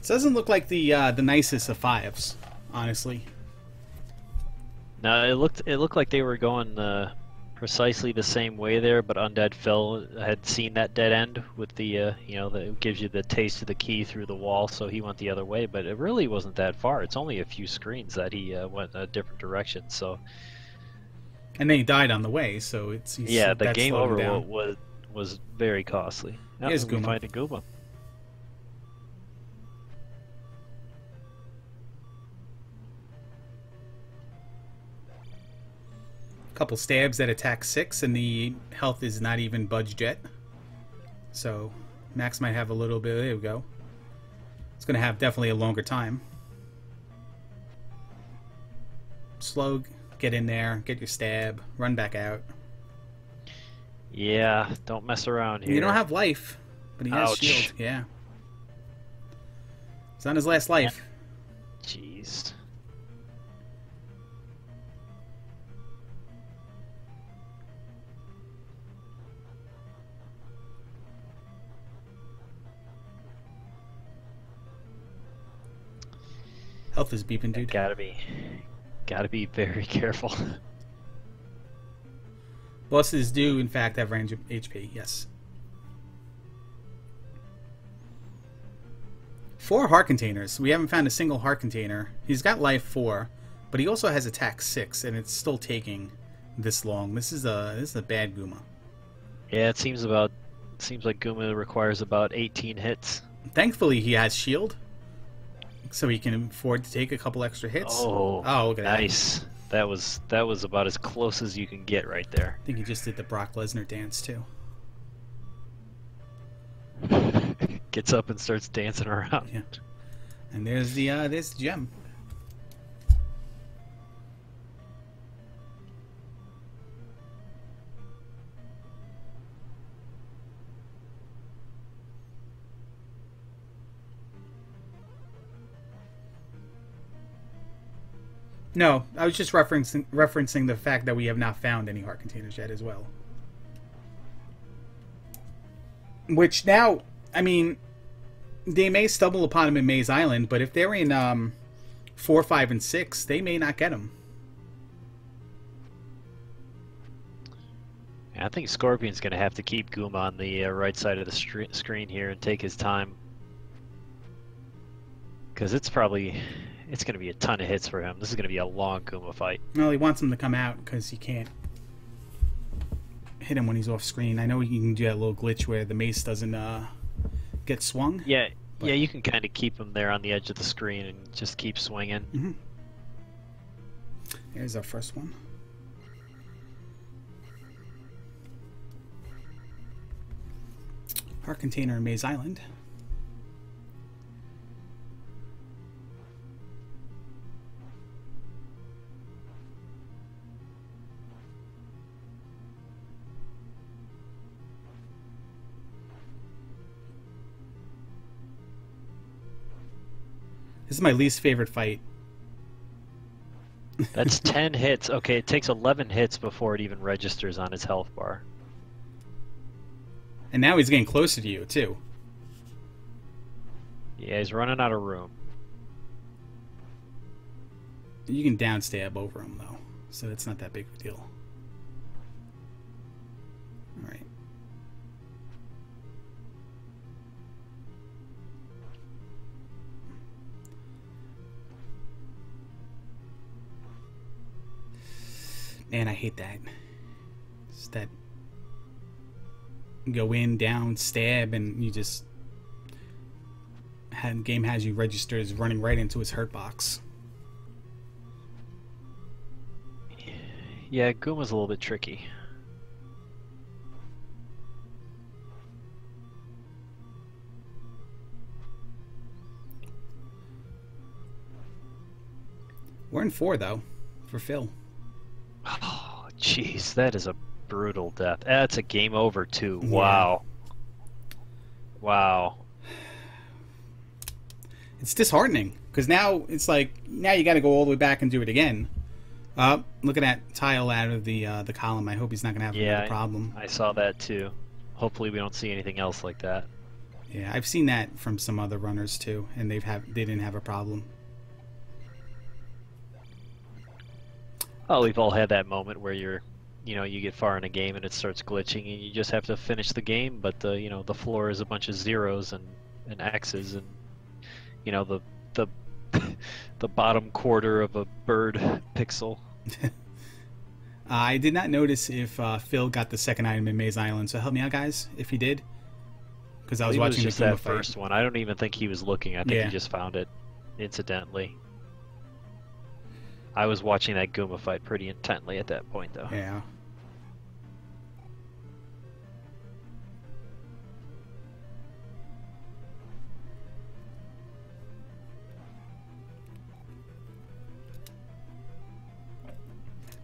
Doesn't look like the nicest of fives, honestly. No, it looked like they were going precisely the same way there, but UndeadFil had seen that dead end with the you know, that gives you the taste of the key through the wall, so he went the other way. But it really wasn't that far. It's only a few screens that he went a different direction. So. And then he died on the way, so yeah, the game over was very costly. Now Here's we Guma. find a Guma. Couple stabs at attack 6, and the health is not even budged yet. So Max might have a little bit. There we go. It's going to have definitely a longer time. Slow, get in there, get your stab, run back out. Yeah, don't mess around here. You don't have life, but he has Ouch. shield. Yeah. It's on his last life. Jeez. Health is beeping, dude. Gotta be very careful. Bosses do, in fact, have random HP, yes. 4 heart containers. We haven't found a single heart container. He's got life 4, but he also has attack 6, and it's still taking this long. This is a bad Guma. Yeah, it seems like Guma requires about 18 hits. Thankfully, he has shield, so he can afford to take a couple extra hits. Oh, look at nice. That was about as close as you can get right there. I think he just did the Brock Lesnar dance too. Gets up and starts dancing around. Yeah. And there's the gem. No, I was just referencing the fact that we have not found any heart containers yet as well. Which now, I mean, they may stumble upon them in Maze Island, but if they're in 4, 5, and 6, they may not get them. I think Scorpion's going to have to keep Guma on the right side of the screen here and take his time. Because it's going to be a ton of hits for him. This is going to be a long Guma fight. Well, he wants him to come out because he can't hit him when he's off screen. I know you can do that little glitch where the mace doesn't get swung. Yeah, yeah, you can kind of keep him there on the edge of the screen and just keep swinging. Mm-hmm. Here's our first one. Heart container in Maze Island. This is my least favorite fight. That's 10 hits. Okay, it takes 11 hits before it even registers on his health bar. And now he's getting closer to you, too. Yeah, he's running out of room. You can downstab over him, though, so it's not that big of a deal. All right. Man, I hate that. It's that go in, down, stab, and you just game has you registered as running right into his hurt box. Yeah, Gooma's a little bit tricky. We're in 4 though, for Phil. Oh, jeez, that is a brutal death. That's a game over too. Yeah. Wow. Wow. It's disheartening because now it's like now you got to go all the way back and do it again. Look at that tile out of the column. I hope he's not gonna have another problem. I saw that too. Hopefully, we don't see anything else like that. Yeah, I've seen that from some other runners too, and they didn't have a problem. Oh, we've all had that moment where you get far in a game and it starts glitching and you just have to finish the game, but the floor is a bunch of zeros and X's and the the bottom quarter of a bird pixel. I did not notice if Phil got the second item in Maze Island, so help me out, guys, if he did. Because I was watching just the that fight. first one. I don't even think he was looking. I think he just found it incidentally. I was watching that Goomba fight pretty intently at that point, though. Yeah.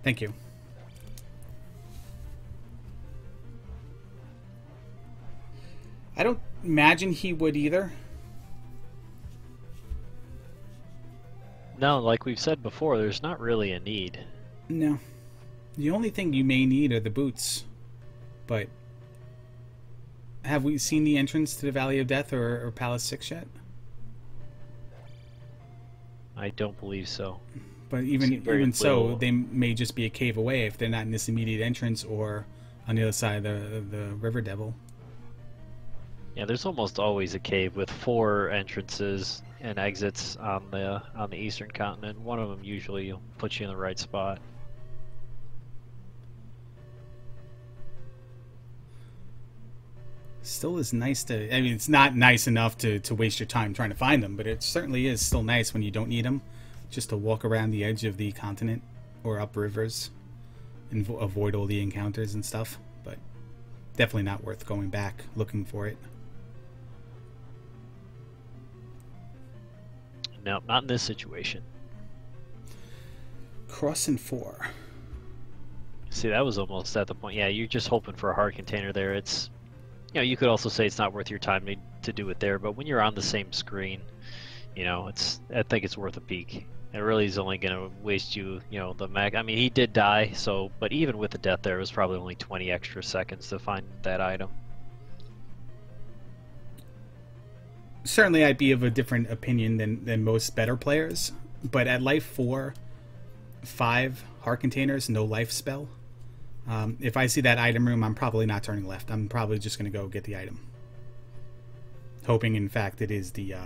Thank you. I don't imagine he would either. No, like we've said before, there's not really a need. No. The only thing you may need are the boots. But have we seen the entrance to the Valley of Death or Palace 6 yet? I don't believe so. But even so, they may just be a cave away if they're not in this immediate entrance or on the other side of the River Devil. Yeah, there's almost always a cave with 4 entrances and exits on the eastern continent. One of them usually will put you in the right spot. Still is nice to... I mean, it's not nice enough to waste your time trying to find them, but it certainly is still nice when you don't need them, just to walk around the edge of the continent or up rivers and avoid all the encounters and stuff. But definitely not worth going back looking for it. No, not in this situation. Crossing 4. See, that was almost at the point. Yeah, you're just hoping for a hard container there. It's, you could also say it's not worth your time to do it there, but when you're on the same screen, I think it's worth a peek. It really is only going to waste you, the mag. I mean, he did die, but even with the death there, it was probably only 20 extra seconds to find that item. Certainly I'd be of a different opinion than most better players, but at life 4, 5 heart containers, no life spell. If I see that item room, I'm probably not turning left. I'm probably just going to go get the item. Hoping, in fact, it is the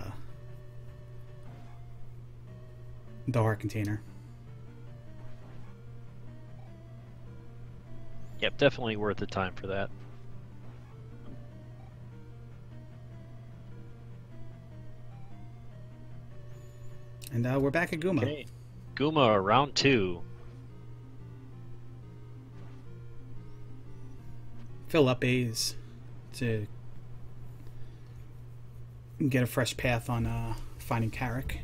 heart container. Yep, definitely worth the time for that. And we're back at Goomba. Okay. Goomba, round 2. Fill up A's to get a fresh path on finding Carrick.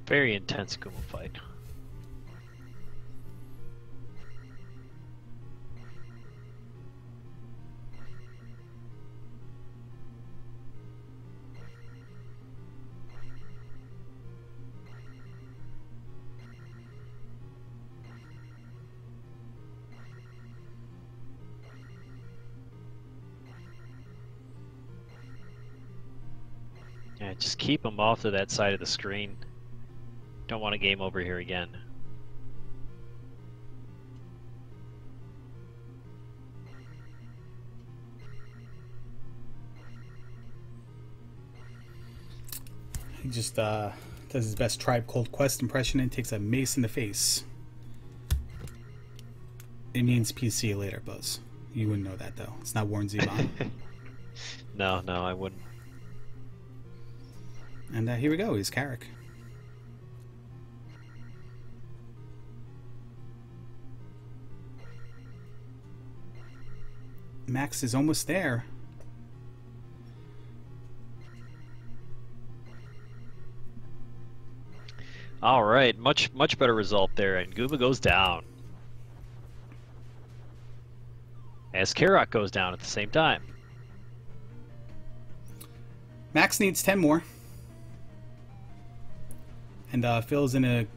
Very intense Kuma fight. Yeah, just keep them off to that side of the screen. Don't want a game over here again. He just does his best Tribe Called Quest impression and takes a mace in the face. It means PC later, Buzz. You wouldn't know that, though. It's not Warren Zevon. No, I wouldn't. And here we go. He's Carrick. Max is almost there. All right, much better result there, and Gooba goes down. As Karok goes down at the same time. Max needs 10 more. And Phil's in a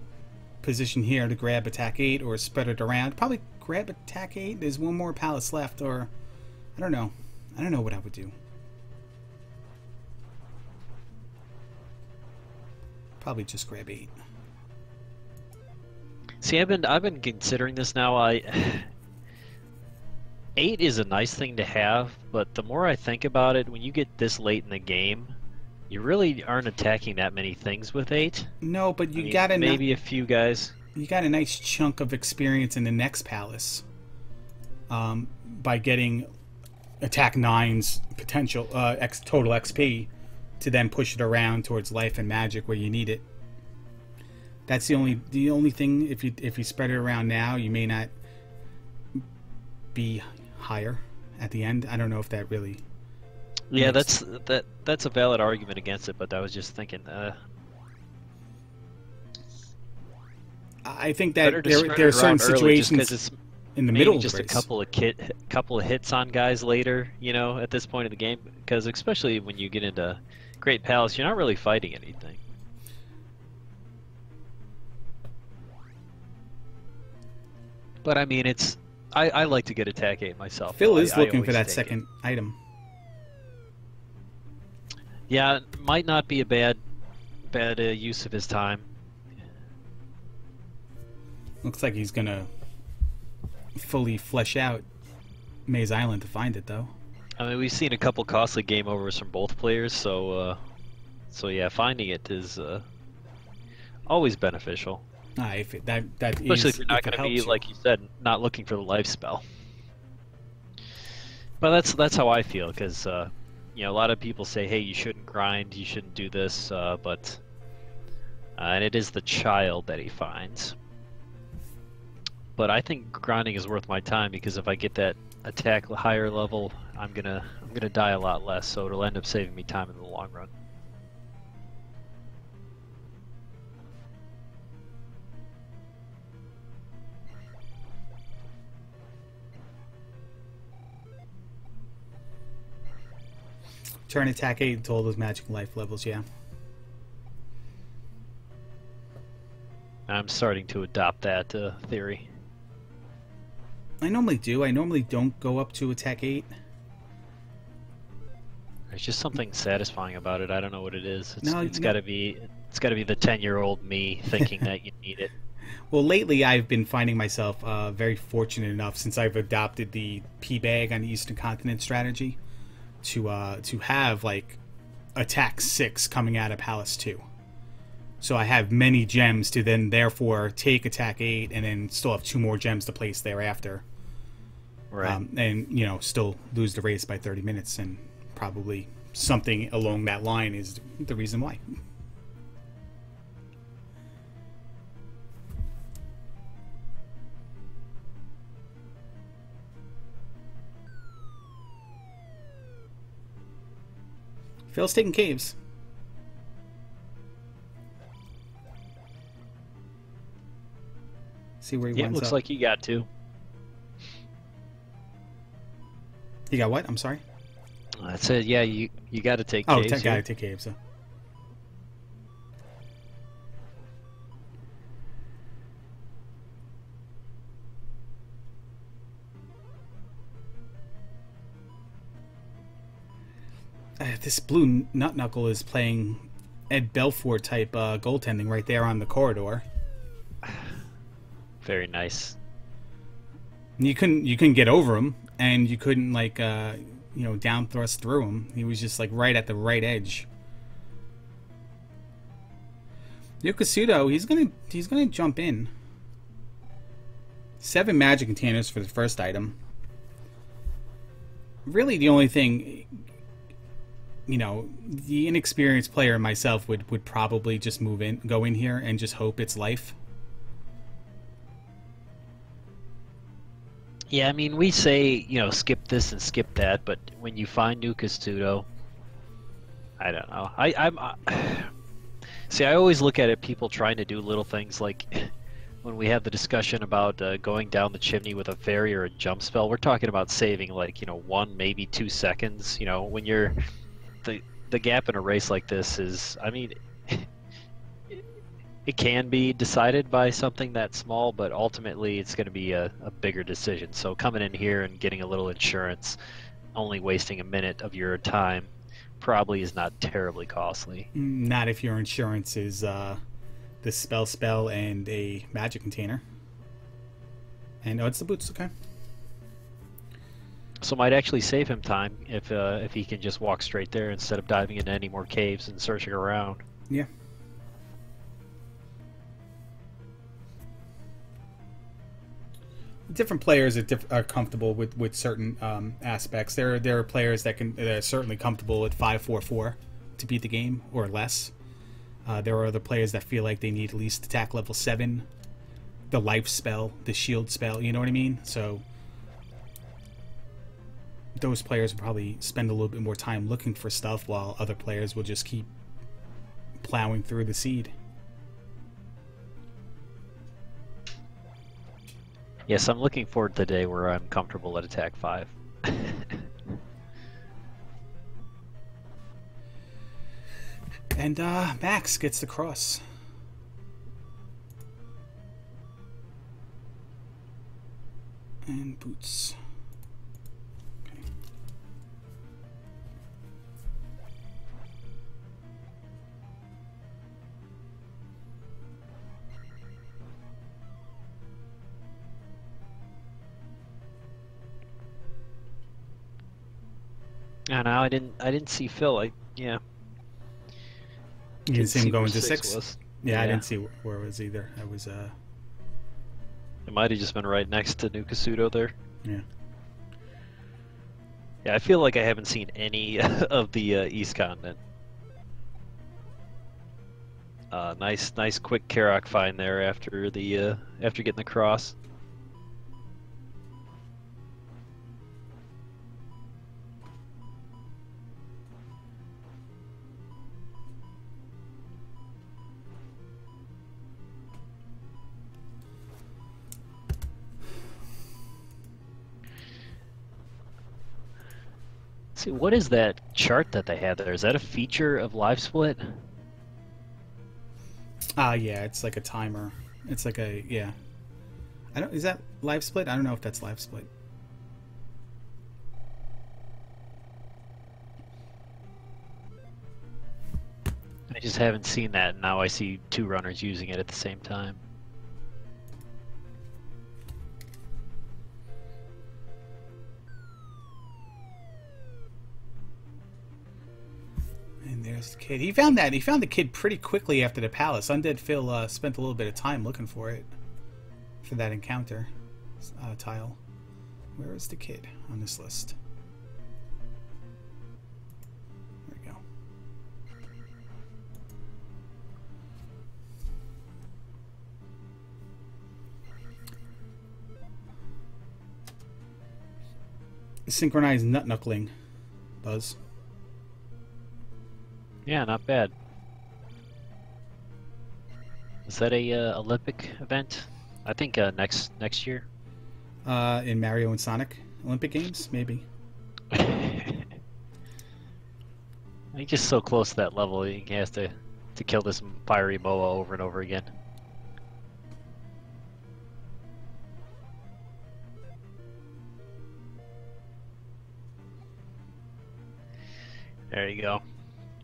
position here to grab attack 8 or spread it around. Probably grab attack 8. There's one more palace left, or I don't know. I don't know what I would do. Probably just grab 8. See, I've been considering this now. 8 is a nice thing to have, but the more I think about it, when you get this late in the game, you really aren't attacking that many things with 8. No, but you maybe a few guys. You got a nice chunk of experience in the next palace by getting attack 9's potential total XP to then push it around towards life and magic where you need it. That's the only thing. If you spread it around now, you may not be higher at the end. I don't know if that really. Yeah, that's a valid argument against it, but I was just thinking. I think that there are certain situations it's in the middle of just the a race. couple of hits on guys later, at this point of the game, because especially when you get into Great Palace, you're not really fighting anything. But I mean, I like to get attack 8 myself. Phil is looking for that second item. Yeah, might not be a bad use of his time. Looks like he's gonna fully flesh out Maze Island to find it, though. I mean, we've seen a couple costly game overs from both players, so yeah, finding it is always beneficial. Especially if you're not going to be, like you said, not looking for the life spell. But that's how I feel, because a lot of people say, hey, you shouldn't grind, you shouldn't do this, but and it is the child that he finds. But I think grinding is worth my time, because if I get that attack higher level, I'm gonna die a lot less, so it'll end up saving me time in the long run. Turn attack 8 to all those magic life levels, yeah. I'm starting to adopt that theory. I normally do. I normally don't go up to attack 8. There's just something satisfying about it. I don't know what it is. It's no. got to be the 10-year-old me thinking that you need it. Well, lately I've been finding myself very fortunate enough, since I've adopted the P-Bag on the Eastern Continent strategy, to have like attack 6 coming out of Palace 2. So I have many gems to then therefore take attack 8 and then still have 2 more gems to place thereafter. Right. And still lose the race by 30 minutes, and probably something along that line is the reason why. Phil's taking caves. See where he Yeah, winds looks up. like you got to. You got what? I'm sorry. I said, yeah, you got to take Oh, caves gotta here. take caves. This blue nut knuckle is playing Ed Belfour type goaltending right there on the corridor. Very nice. You couldn't get over him, and you couldn't down thrust through him. He was just like right at the right edge. Yokasudo, he's gonna jump in. 7 magic containers for the first item. Really, the only thing, the inexperienced player myself would probably just go in here and just hope it's life. Yeah, I mean, we say, skip this and skip that, but when you find new Yokasudo, I don't know. See, I always look at it, people trying to do little things like when we have the discussion about going down the chimney with a fairy or a jump spell, we're talking about saving 1, maybe 2 seconds. When you're the gap in a race like this is, I mean, it can be decided by something that small, but ultimately it's going to be a bigger decision. So coming in here and getting a little insurance, only wasting a minute of your time, probably is not terribly costly. Not if your insurance is the spell and a magic container. And it's the boots, okay. So might actually save him time if he can just walk straight there instead of diving into any more caves and searching around. Yeah. Different players are comfortable with certain aspects. There are players that are certainly comfortable at 5-4-4 to beat the game or less. There are other players that feel like they need at least attack level 7, the life spell, the shield spell. You know what I mean? So those players will probably spend a little bit more time looking for stuff, while other players will just keep plowing through the seed. Yes, I'm looking forward to the day where I'm comfortable at attack 5. And Max gets the cross. And boots. Okay. I know, I didn't see Phil. Yeah. You didn't see him going to 6? Was. Yeah, I didn't see where it was either. I was It might have just been right next to Yokasudo there. Yeah. Yeah, I feel like I haven't seen any of the East Continent. Nice quick Karok find there after getting the cross. See, what is that chart that they have there? Is that a feature of Live Split? Yeah, it's like a timer. It's like yeah. Is that Live Split? I don't know if that's Live Split. I just haven't seen that, and now I see 2 runners using it at the same time. And there's the kid. He found the kid pretty quickly after the palace. UndeadFil spent a little bit of time looking for it, for that encounter tile. Where is the kid on this list? There we go. Synchronized nut knuckling, Buzz. Yeah, not bad. Is that a Olympic event? I think next year. In Mario and Sonic Olympic Games, maybe. He's just so close to that level. He has to kill this fiery boa over and over again. There you go.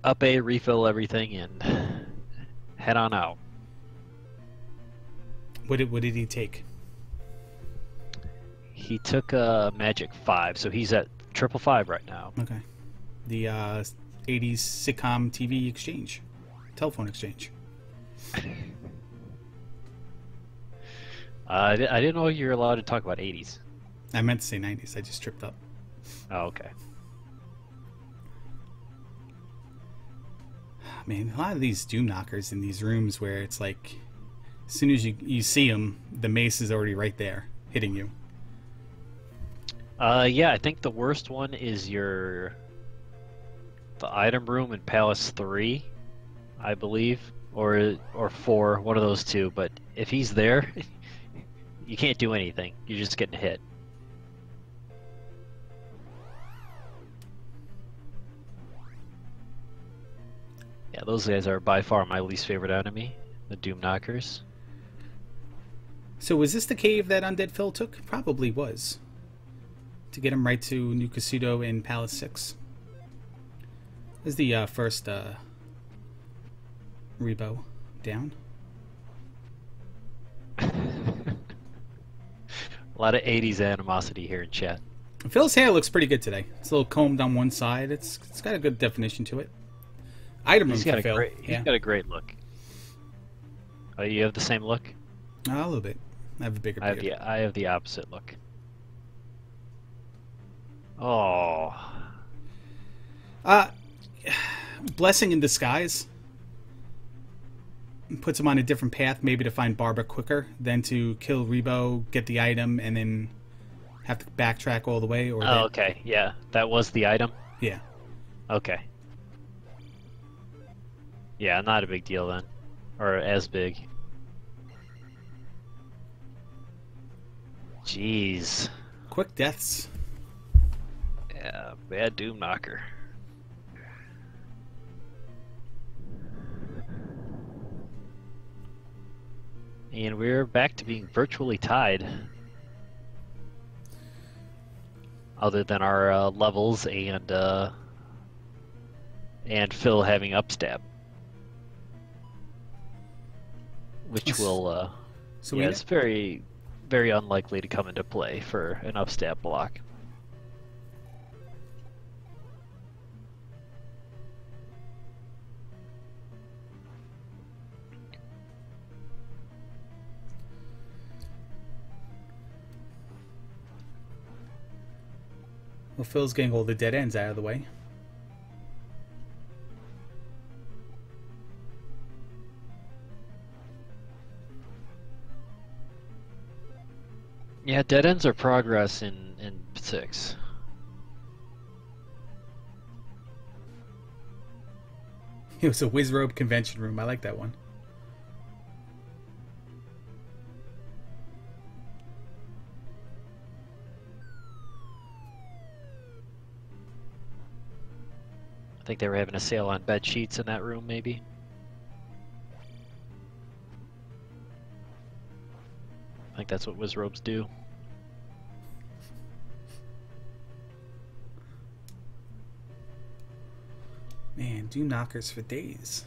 Up A, refill everything, and head on out. What did he take? He took a Magic 5, so he's at 555 right now. Okay. The 80s sitcom TV exchange. Telephone exchange. I didn't know you were allowed to talk about 80s. I meant to say 90s. I just tripped up. Oh, okay. Man, a lot of these doom knockers in these rooms where it's like, as soon as you see them, the mace is already right there, hitting you. Yeah, I think the worst one is the item room in Palace 3, I believe, or 4, one of those two. But if he's there, you can't do anything. You're just getting hit. Yeah, those guys are by far my least favorite enemy, the Doom Knockers. So was this the cave that UndeadFil took? Probably was. To get him right to New Casuto in Palace 6. This is the first Rebo down. A lot of 80s animosity here in chat. Phil's hair looks pretty good today. It's a little combed on one side. It's got a good definition to it. Item room for Phil. He's got a great look. Oh, you have the same look? A little bit. I have a bigger beard. I have the opposite look. Oh. Blessing in disguise. Puts him on a different path, maybe to find Barbara quicker than to kill Rebo, get the item, and then have to backtrack all the way. Or okay. Yeah. That was the item? Yeah. Okay. Yeah, not a big deal then. Or as big. Jeez. Quick deaths. Yeah, bad Doom Knocker. And we're back to being virtually tied. Other than our levels and Phil having upstab. Which will, it's very, very unlikely to come into play for an upstab block. Well, Phil's getting all the dead ends out of the way. Yeah, dead ends are progress in 6. It was a Wizrobe convention room. I like that one. I think they were having a sale on bed sheets in that room, maybe. I think that's what Wizrobes do. Man, Doom Knockers for days.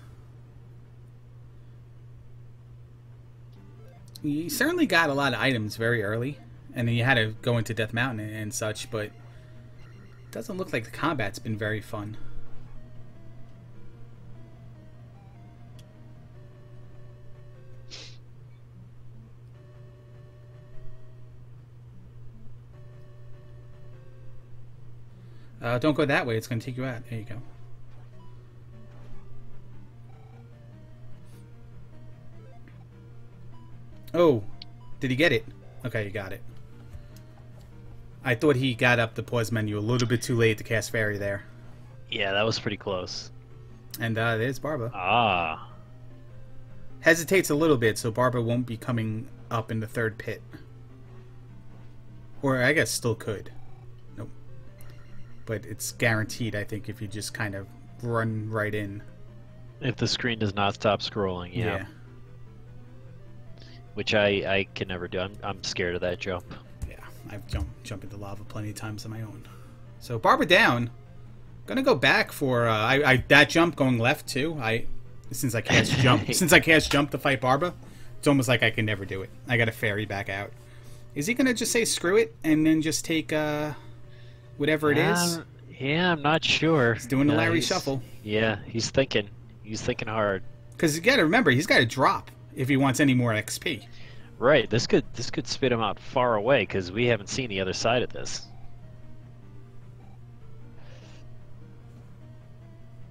You certainly got a lot of items very early, and then you had to go into Death Mountain and such, but it doesn't look like the combat's been very fun. Don't go that way, it's going to take you out. There you go. Oh, did he get it? Okay, you got it. I thought he got up the pause menu a little bit too late to cast Fairy there. Yeah, that was pretty close. And there's Barbara. Ah. Hesitates a little bit, so Barbara won't be coming up in the third pit. Or I guess still could. Nope. But it's guaranteed, I think, if you just kind of run right in. If the screen does not stop scrolling, yeah. Which I can never do. I'm scared of that jump. Yeah, I've jumped into lava plenty of times on my own. So Barbara down. Gonna go back for that jump going left too. Since I cast jump to fight Barbara, it's almost like I can never do it. I got to ferry back out. Is he gonna just say screw it and then just take whatever it is? Yeah, I'm not sure. He's doing the Larry shuffle. Yeah, he's thinking. He's thinking hard. Because you got to remember, he's got to drop if he wants any more XP. Right. This could spit him out far away because we haven't seen the other side of this.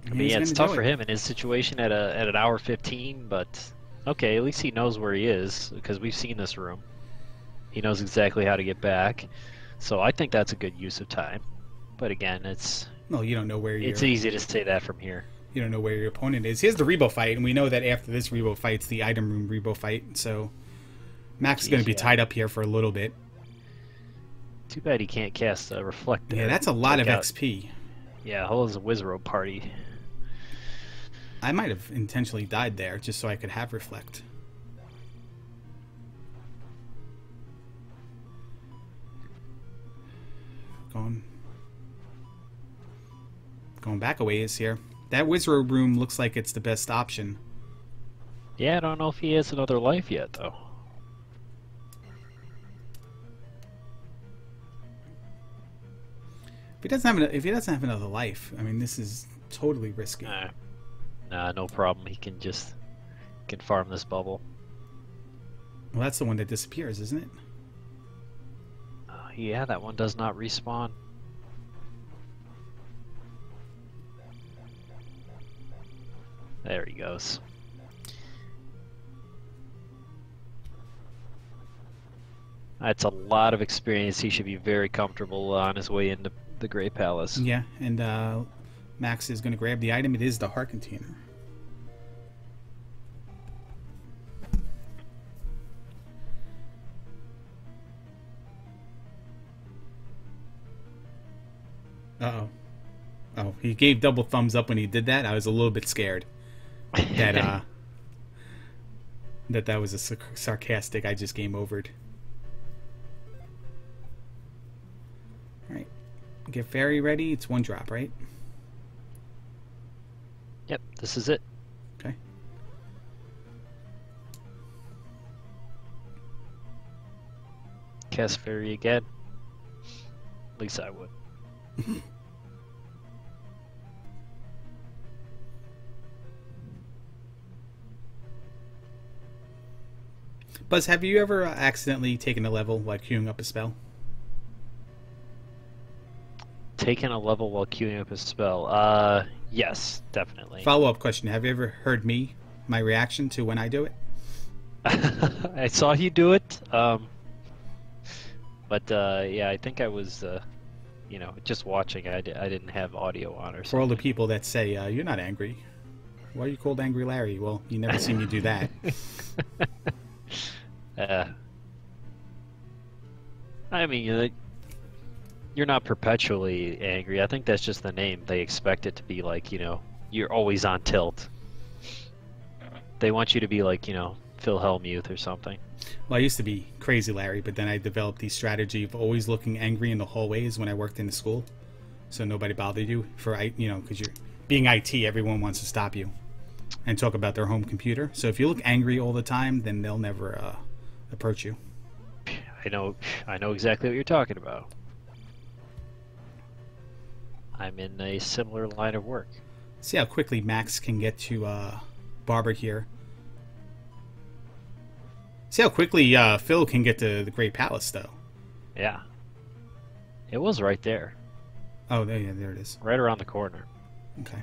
I mean, yeah, it's tough for him in his situation at an hour 15, but okay, at least he knows where he is because we've seen this room. He knows exactly how to get back, so I think that's a good use of time. But again, it's you don't know where you're. It's easy to say that from here. You don't know where your opponent is. Here's the Rebo fight, and we know that after this Rebo fight, it's the item room Rebo fight. So Max is going to be tied up here for a little bit. Too bad he can't cast a Reflect. Yeah, that's a lot of XP. Yeah, whole is a Wizrobe party. I might have intentionally died there just so I could have Reflect. Going back a ways here. That Wizrobe room looks like it's the best option. Yeah, I don't know if he has another life yet, though. If he doesn't have another life, I mean, this is totally risky. Nah, no problem. He can farm this bubble. Well, that's the one that disappears, isn't it? Yeah, that one does not respawn. There he goes. That's a lot of experience. He should be very comfortable on his way into the Grey Palace. Yeah, and Max is going to grab the item. It is the heart container. Uh-oh. Oh, he gave double thumbs up when he did that. I was a little bit scared that that was a sarcastic. I just game overed. All right, get fairy ready. It's one drop, right? Yep, this is it. Okay. Cast fairy again. At least I would. Buzz, have you ever accidentally taken a level while queuing up a spell? Taken a level while queuing up a spell? Yes, definitely. Follow-up question. Have you ever heard my reaction to when I do it? I saw you do it, but yeah, I think I was, just watching. I didn't have audio on or something. For all the people that say, you're not angry. Why are you called Angry Larry? Well, you never seen me do that. I mean, you're not perpetually angry. I think that's just the name. They expect it to be like, you're always on tilt. They want you to be like, Phil Hellmuth or something. Well, I used to be Crazy Larry, but then I developed the strategy of always looking angry in the hallways when I worked in the school, so nobody bothered you. Because you're being IT, everyone wants to stop you and talk about their home computer. So if you look angry all the time, then they'll never approach you. I know exactly what you're talking about. I'm in a similar line of work. See how quickly Max can get to Barbara here. See how quickly Phil can get to the Great Palace, though. Yeah. It was right there. Oh, there it is. Right around the corner. Okay.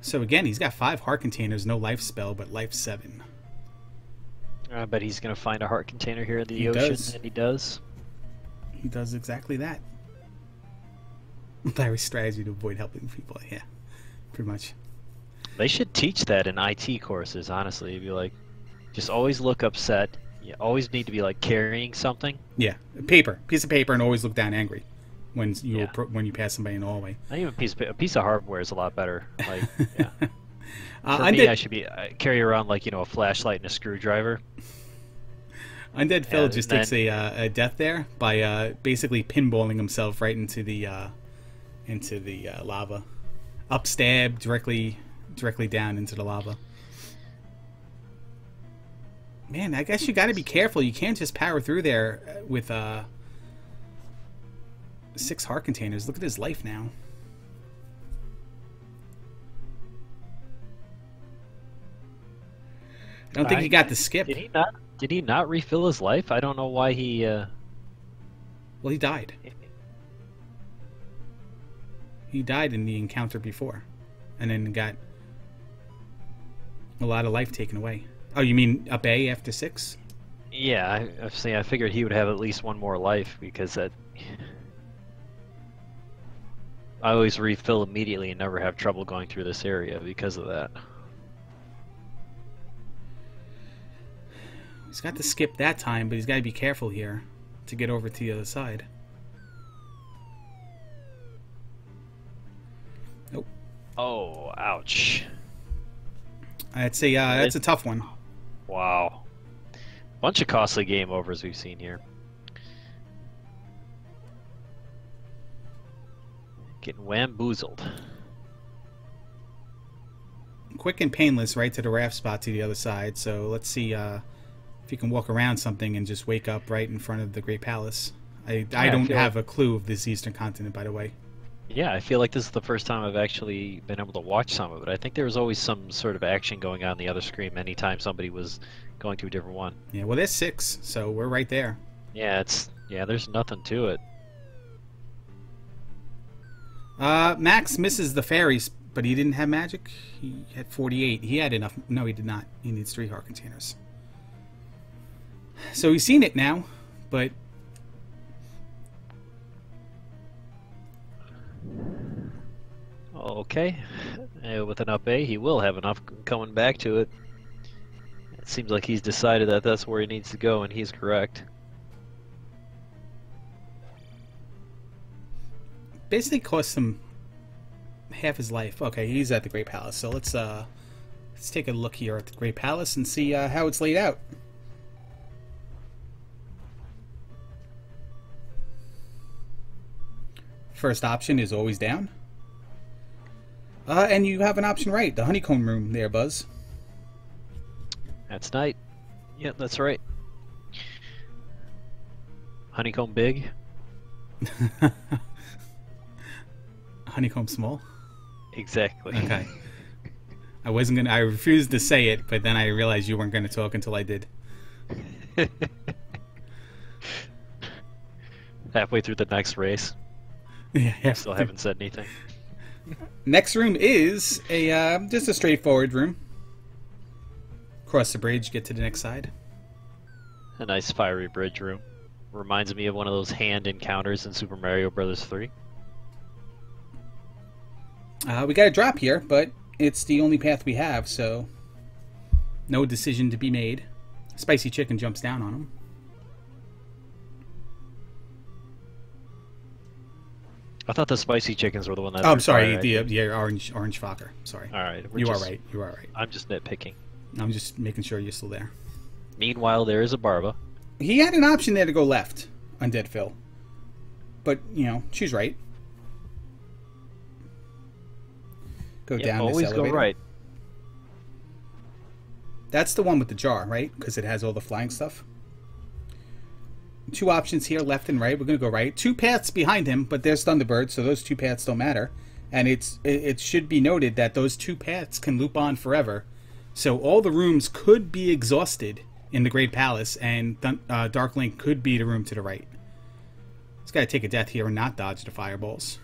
So again, he's got 5 heart containers, no life spell, but life 7. I bet he's going to find a heart container here in the ocean, and he does. He does exactly that. Larry's strategy to avoid helping people, yeah. pretty much. They should teach that in IT courses, honestly. You'd be like, just always look upset. You always need to be like carrying something. Yeah, piece of paper, and always look down angry when you pass somebody in the hallway. Not even a piece of hardware is a lot better. Like, yeah. For Undead, me, I should carry around like a flashlight and a screwdriver. Undead Phil just takes a death there by basically pinballing himself right into the lava, up stab directly down into the lava. Man, I guess you got to be careful. You can't just power through there with 6 heart containers. Look at his life now. I don't think he got the skip. Did he not refill his life? I don't know why he. Well, he died. He died in the encounter before, and then got a lot of life taken away. Oh, you mean up A after 6? Yeah, I figured he would have at least one more life because I always refill immediately and never have trouble going through this area because of that. He's got to skip that time, but he's got to be careful here to get over to the other side. Nope. Oh, ouch. I'd say that's a tough one. Wow. Bunch of costly game overs we've seen here. Getting wamboozled. Quick and painless right to the raft spot to the other side. So let's see if you can walk around something and just wake up right in front of the Great Palace. I don't have a clue of this Eastern continent, by the way. Yeah, I feel like this is the first time I've actually been able to watch some of it. I think there was always some sort of action going on the other screen anytime somebody was going to a different one. Yeah, well, there's 6, so we're right there. Yeah, there's nothing to it. Max misses the fairies, but he didn't have magic. He had 48. He had enough. No, he did not. He needs 3 heart containers. So he's seen it now, but okay. With an up A, he will have enough coming back to it. It seems like he's decided that that's where he needs to go, and he's correct. Basically cost him half his life. Okay, he's at the Great Palace. So let's take a look here at the Great Palace and see how it's laid out. First option is always down. And you have an option right, the honeycomb room there, Buzz. That's night. Yep, that's right. Honeycomb big. Honeycomb small? Exactly. Okay. I refused to say it, but then I realized you weren't going to talk until I did. Halfway through the next race. Yeah. Still haven't said anything. Next room is just a straightforward room. Cross the bridge, get to the next side. A nice fiery bridge room. Reminds me of one of those hand encounters in Super Mario Bros. 3. We got a drop here, but it's the only path we have, so no decision to be made. Spicy Chicken jumps down on him. I thought the spicy chickens were the one that. Oh, I'm sorry, the orange Fokker. Sorry. All right, You are right. You are right. I'm just nitpicking. I'm just making sure you're still there. Meanwhile, there is a Barba. He had an option there to go left, UndeadFil. But, choose right. Go down this elevator. Always go right. That's the one with the jar, right? Because it has all the flying stuff. 2 options here, left and right. We're going to go right. 2 paths behind him, but there's Thunderbird, so those 2 paths don't matter. And it should be noted that those 2 paths can loop on forever. So all the rooms could be exhausted in the Great Palace, and Dark Link could be the room to the right. He's got to take a death here and not dodge the fireballs.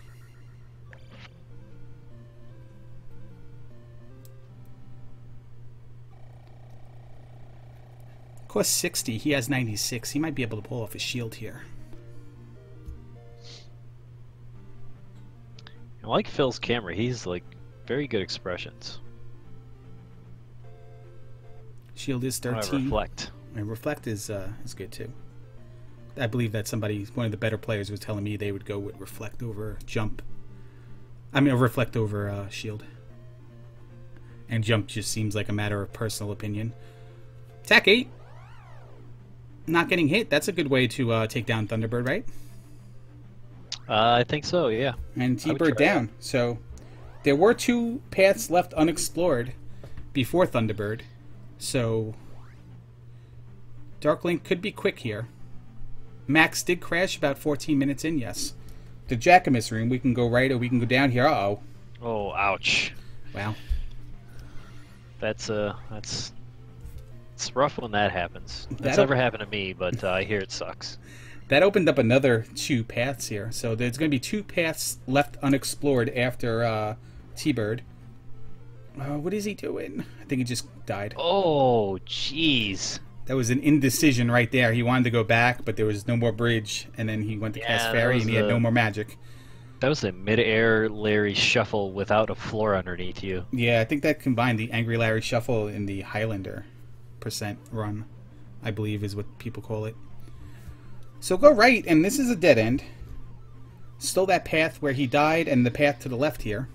Cost 60. He has 96. He might be able to pull off a shield here. I like Phil's camera. He's like very good expressions. Shield is I 13. reflect. And reflect is good too. I believe that one of the better players was telling me they would go with reflect over jump. I mean, reflect over shield. And jump just seems like a matter of personal opinion. Attack 8. Not getting hit. That's a good way to take down Thunderbird, right? I think so, yeah. And T-Bird down. So there were 2 paths left unexplored before Thunderbird. So Dark Link could be quick here. Max did crash about 14 minutes in, yes. The Jackamus room, we can go right or we can go down here. Uh-oh. Oh, ouch. Wow. It's rough when that happens. That's never happened to me, but I hear it sucks. That opened up another 2 paths here. So there's going to be 2 paths left unexplored after T-Bird. What is he doing? I think he just died. Oh, jeez. That was an indecision right there. He wanted to go back, but there was no more bridge, and then he went to cast Fairy, and he had no more magic. That was a mid-air Larry Shuffle without a floor underneath you. Yeah, I think that combined the Angry Larry Shuffle and the Highlander % run, I believe is what people call it. So go right, and this is a dead end. Still that path where he died, and the path to the left here.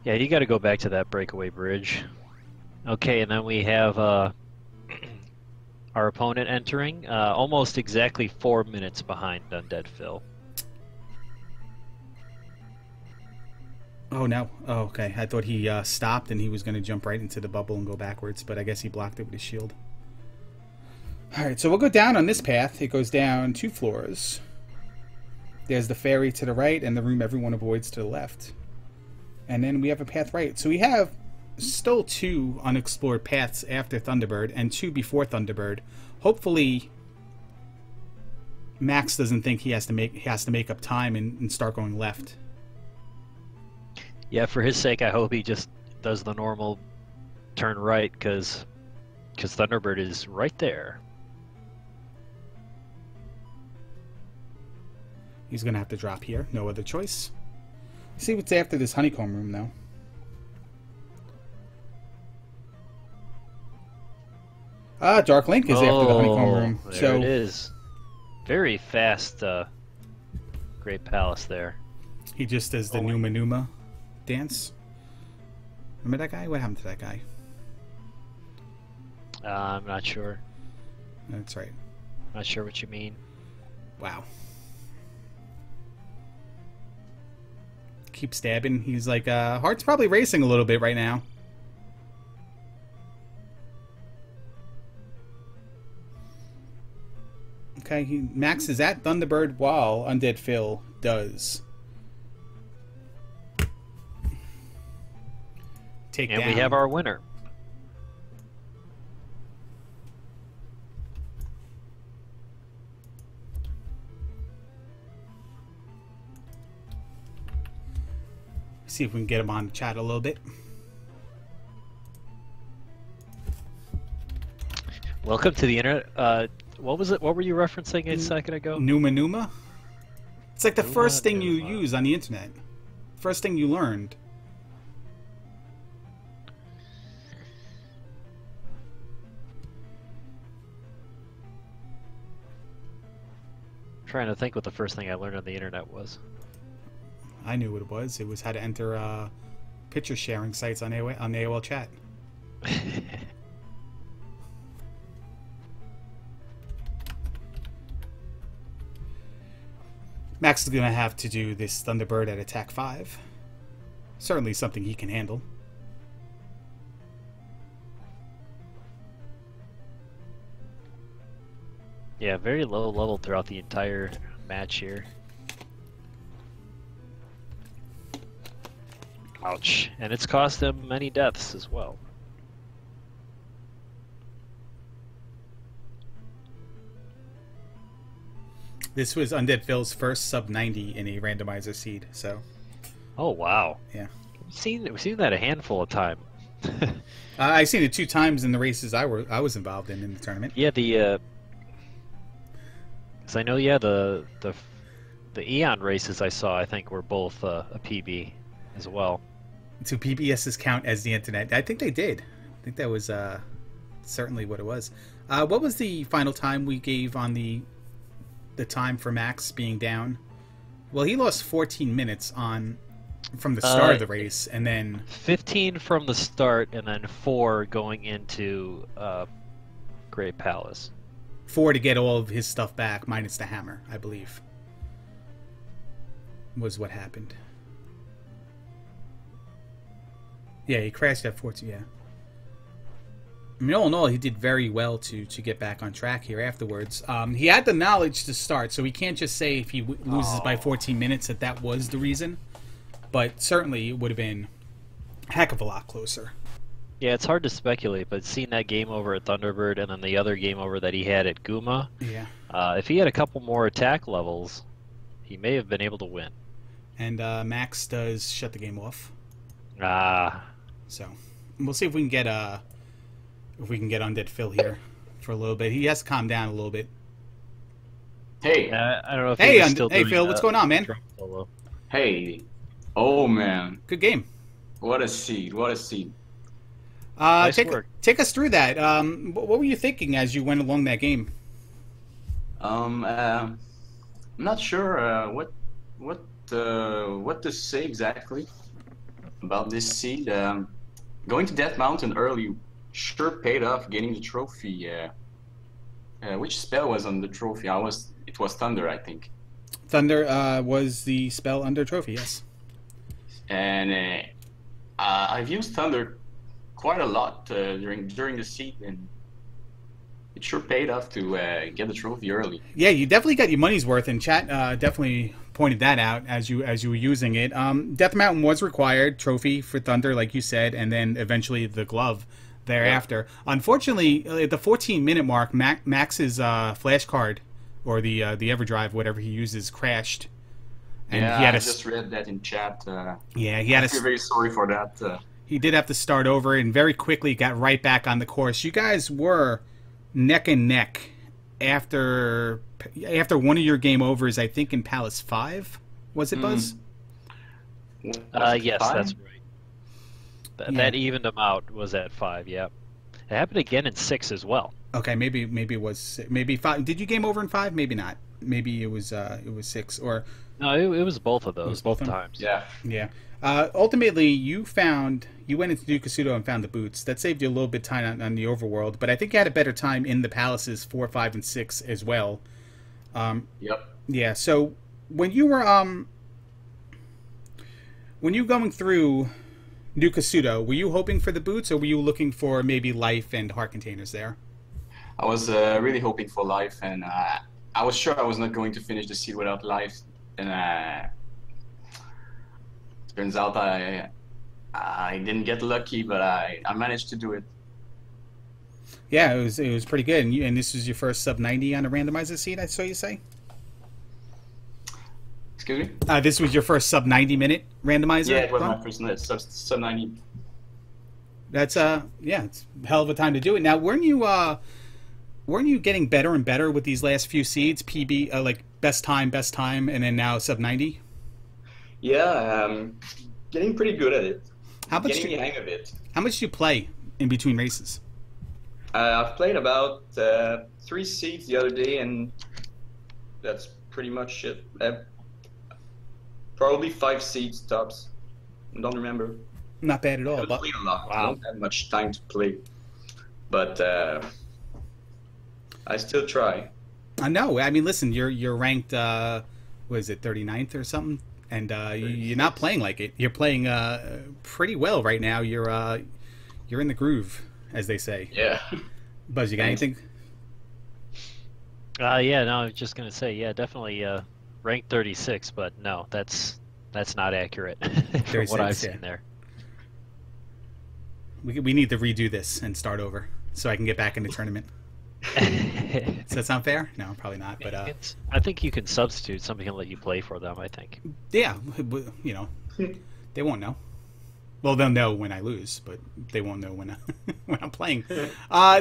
Yeah, you got to go back to that breakaway bridge. Okay, and then we have our opponent entering, almost exactly 4 minutes behind UndeadFil. Oh, no. Oh, okay. I thought he stopped and he was going to jump right into the bubble and go backwards, but I guess he blocked it with his shield. Alright, so we'll go down on this path. It goes down 2 floors. There's the fairy to the right and the room everyone avoids to the left. And then we have a path right. So we have still 2 unexplored paths after Thunderbird and 2 before Thunderbird. Hopefully Max doesn't think he has to make up time and start going left. Yeah, for his sake, I hope he just does the normal turn right, because Thunderbird is right there. He's going to have to drop here. No other choice. See what's after this honeycomb room, though. Dark Link is after the honeycomb room. There it is. Very fast Great Palace there. He just does the Numa Numa dance. Remember that guy? What happened to that guy? I'm not sure. That's right. Not sure what you mean. Wow. Keep stabbing. He's like, heart's probably racing a little bit right now. Okay, Max is at Thunderbird while UndeadFil does. Take and down. We have our winner. See if we can get him on the chat a little bit. Welcome to the internet. What was it? What were you referencing a second ago? Numa Numa? It's like the Numa first thing you Numa. use on the internet. First thing you learned. I'm trying to think what the first thing I learned on the internet was. I knew what it was. It was how to enter picture sharing sites on AOL chat. Max is going to have to do this Thunderbird at attack 5. Certainly something he can handle. Yeah, very low level throughout the entire match here. Ouch. And it's cost them many deaths as well. This was UndeadFil's first sub 90 in a randomizer seed, so. Oh wow. Yeah. We've seen that a handful of times. I've seen it 2 times in the races I was involved in the tournament. Yeah, because I know, yeah, the Eon races I saw, I think, were both a PB as well. Do PBSs count as the internet? I think they did. I think that was certainly what it was. What was the final time we gave on the time for Max being down? Well, he lost 14 minutes from the start of the race, and then 15 from the start, and then 4 going into Great Palace. 4 to get all of his stuff back, minus the hammer, I believe, was what happened. Yeah, he crashed at 14, yeah. I mean, all in all, he did very well to get back on track here afterwards. He had the knowledge to start, so he can't just say if he loses by 14 minutes that was the reason. But certainly, it would have been a heck of a lot closer. Yeah, it's hard to speculate, but seeing that game over at Thunderbird and then the other game over that he had at Guma, yeah. If he had a couple more attack levels, he may have been able to win. And Max does shut the game off. So we'll see if we can get UndeadFil here for a little bit. He has to calm down a little bit. Hey, I don't know if hey, he's still doing, Phil, what's going on, man? Hey, oh man, good game. What a seed! What a seed! Nice work. Take us through that. What were you thinking as you went along that game? I'm not sure what to say exactly about this seed. Going to Death Mountain early sure paid off. Getting the trophy. Which spell was on the trophy? It was Thunder, I think. Thunder was the spell under trophy, yes. And I've used Thunder quite a lot during the seed, and it sure paid off to get the trophy early. Yeah, you definitely got your money's worth, and chat definitely pointed that out as you were using it. Death Mountain was required, trophy for Thunder, like you said, and then eventually the glove thereafter. Yeah. Unfortunately, at the 14-minute mark, Max's flash card, or the EverDrive, whatever he uses, crashed. And yeah, he had I just read that in chat. Yeah, he had I feel very sorry for that. He did have to start over, and very quickly got right back on the course. You guys were neck and neck after one of your game overs, I think in Palace 5. Was it, Buzz? Yes, that's right. That evened them out. Was at 5. Yeah, it happened again in 6 as well. Okay, maybe it was 5. Did you game over in 5? Maybe not. Maybe it was 6 or. No, it was both of those. Both times. Yeah. Yeah. Ultimately, you went into Ducasudo and found the boots. That saved you a little bit of time on the overworld, but I think you had a better time in the palaces 4, 5, and 6 as well. Yep. Yeah. So when you were going through Ducasudo, were you hoping for the boots, or were you looking for maybe life and heart containers there? I was really hoping for life, and I was sure I was not going to finish the seed without life. And turns out I didn't get lucky, but I managed to do it. Yeah, it was pretty good. And this was your first sub 90 on a randomizer seed, I saw you say? Excuse me? This was your first sub 90 minute randomizer? Yeah, it was my first sub 90. That's it's a hell of a time to do it. Now, weren't you getting better and better with these last few seeds? PB, like best time, and then now sub 90? Yeah, getting pretty good at it. Getting the hang of it. How much do you play in between races? I've played about 3 seeds the other day, and that's pretty much it. Probably 5 seeds tops. I don't remember. Not bad at all. I played a lot. Wow. I don't have much time to play, but I still try. I know. I mean, listen, you're ranked. What is it, 39th or something? And you're not playing like it. You're playing pretty well right now. You're in the groove, as they say. Yeah. Buzz, you got anything? Yeah, no, I was just gonna say, yeah, definitely ranked 36, but no, that's not accurate from what I've seen there. We need to redo this and start over so I can get back in the tournament. Does that sound fair? No, probably not. But I think you can substitute. Somebody can let you play for them, I think. Yeah, they won't know. Well, they'll know when I lose, but they won't know when I'm playing.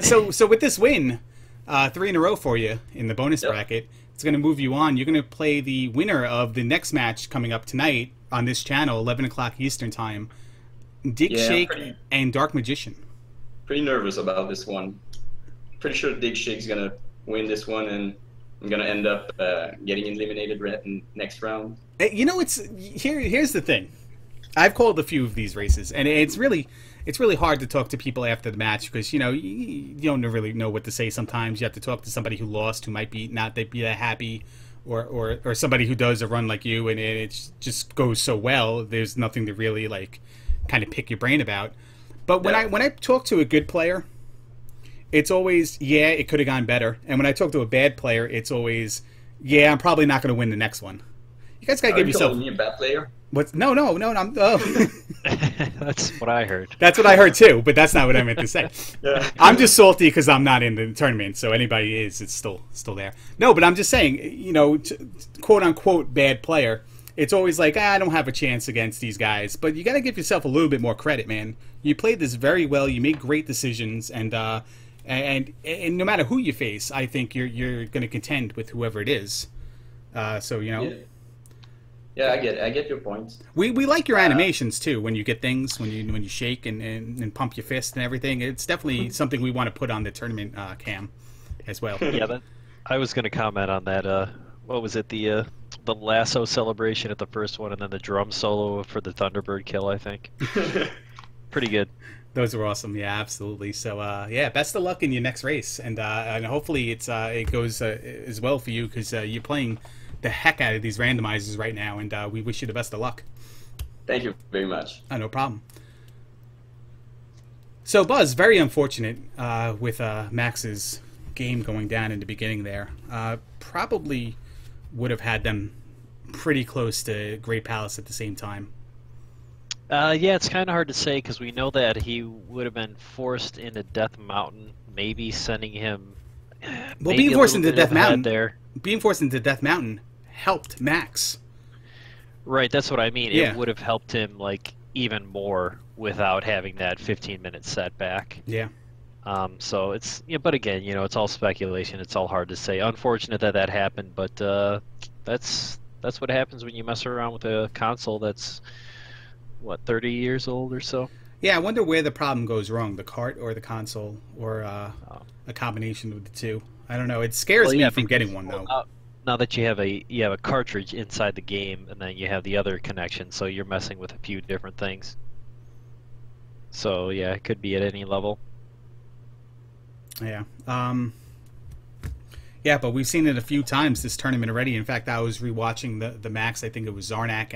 So with this win, 3 in a row for you in the bonus bracket, it's going to move you on. You're going to play the winner of the next match coming up tonight on this channel, 11 o'clock Eastern time. Dig Yeah, Shake and Dark Magician. pretty nervous about this one. Pretty sure Dig Shake's gonna win this one, and I'm gonna end up getting eliminated in next round. You know, here's the thing. I've called a few of these races, and it's really hard to talk to people after the match because you don't really know what to say. Sometimes you have to talk to somebody who lost, who might be not be that happy, or somebody who does a run like you, and it just goes so well. There's nothing to really like kind of pick your brain about. But when I talk to a good player, it's always it could have gone better. And when I talk to a bad player, it's always I'm probably not going to win the next one. You guys gotta give yourself. Are you calling me a bad player? What? No. I'm. That's what I heard. That's what I heard too, but that's not what I meant to say. Yeah. I'm just salty because I'm not in the tournament. So anybody is, it's still there. No, but I'm just saying, quote unquote bad player. It's always like I don't have a chance against these guys, but you got to give yourself a little bit more credit, man. You played this very well. You made great decisions, and no matter who you face, I think you're going to contend with whoever it is. So Yeah, I get your point. We like your animations too when you get things, when you shake and pump your fist and everything. It's definitely something we want to put on the tournament cam as well. Yeah, I was going to comment on that. What was it? The lasso celebration at the first one, and then the drum solo for the Thunderbird kill, I think. Pretty good. Those were awesome. Yeah, absolutely. So best of luck in your next race, and hopefully it goes as well for you because you're playing the heck out of these randomizers right now, and we wish you the best of luck. Thank you very much. No problem. So Buzz, very unfortunate with Max's game going down in the beginning there. Probably would have had them pretty close to Great Palace at the same time. Yeah, it's kind of hard to say because we know that he would have been forced into Death Mountain, maybe sending him. Well, being forced into Death Mountain helped Max. Right, that's what I mean. Yeah. It would have helped him like even more without having that 15-minute setback. Yeah. So it's but again, it's all speculation. It's all hard to say. Unfortunate that happened, but that's what happens when you mess around with a console that's 30 years old or so. Yeah, I wonder where the problem goes wrong, the cart or the console, or a combination of the two. I don't know. It scares me from getting one though. Now that you have a cartridge inside the game, and then you have the other connection, so you're messing with a few different things. So yeah, it could be at any level. Yeah. Yeah, but we've seen it a few times this tournament already. In fact, I was rewatching the Max. I think it was Zarnak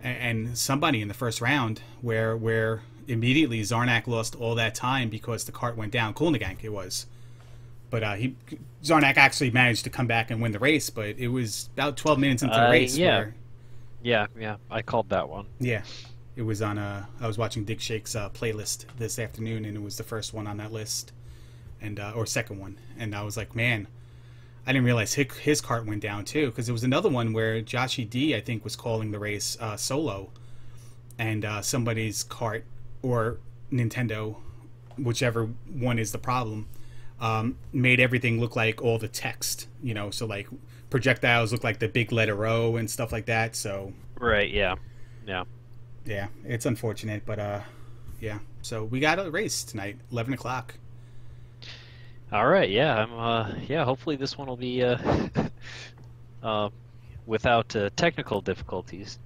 and somebody in the first round where immediately Zarnak lost all that time because the cart went down. Kulnagank it was. But Zarnak actually managed to come back and win the race, but it was about 12 minutes into the race. Yeah, I called that one. Yeah, it was on I was watching Dig Shake's playlist this afternoon, and it was the first one on that list, and or second one, and I was like, man, I didn't realize his cart went down too, because there was another one where Joshy D, I think, was calling the race solo, and somebody's cart or Nintendo, whichever one is the problem, made everything look like all the text, so like projectiles look like the big letter O and stuff like that. So right, yeah, it's unfortunate, but yeah. So we got a race tonight, 11 o'clock. All right, yeah, hopefully this one will be without technical difficulties.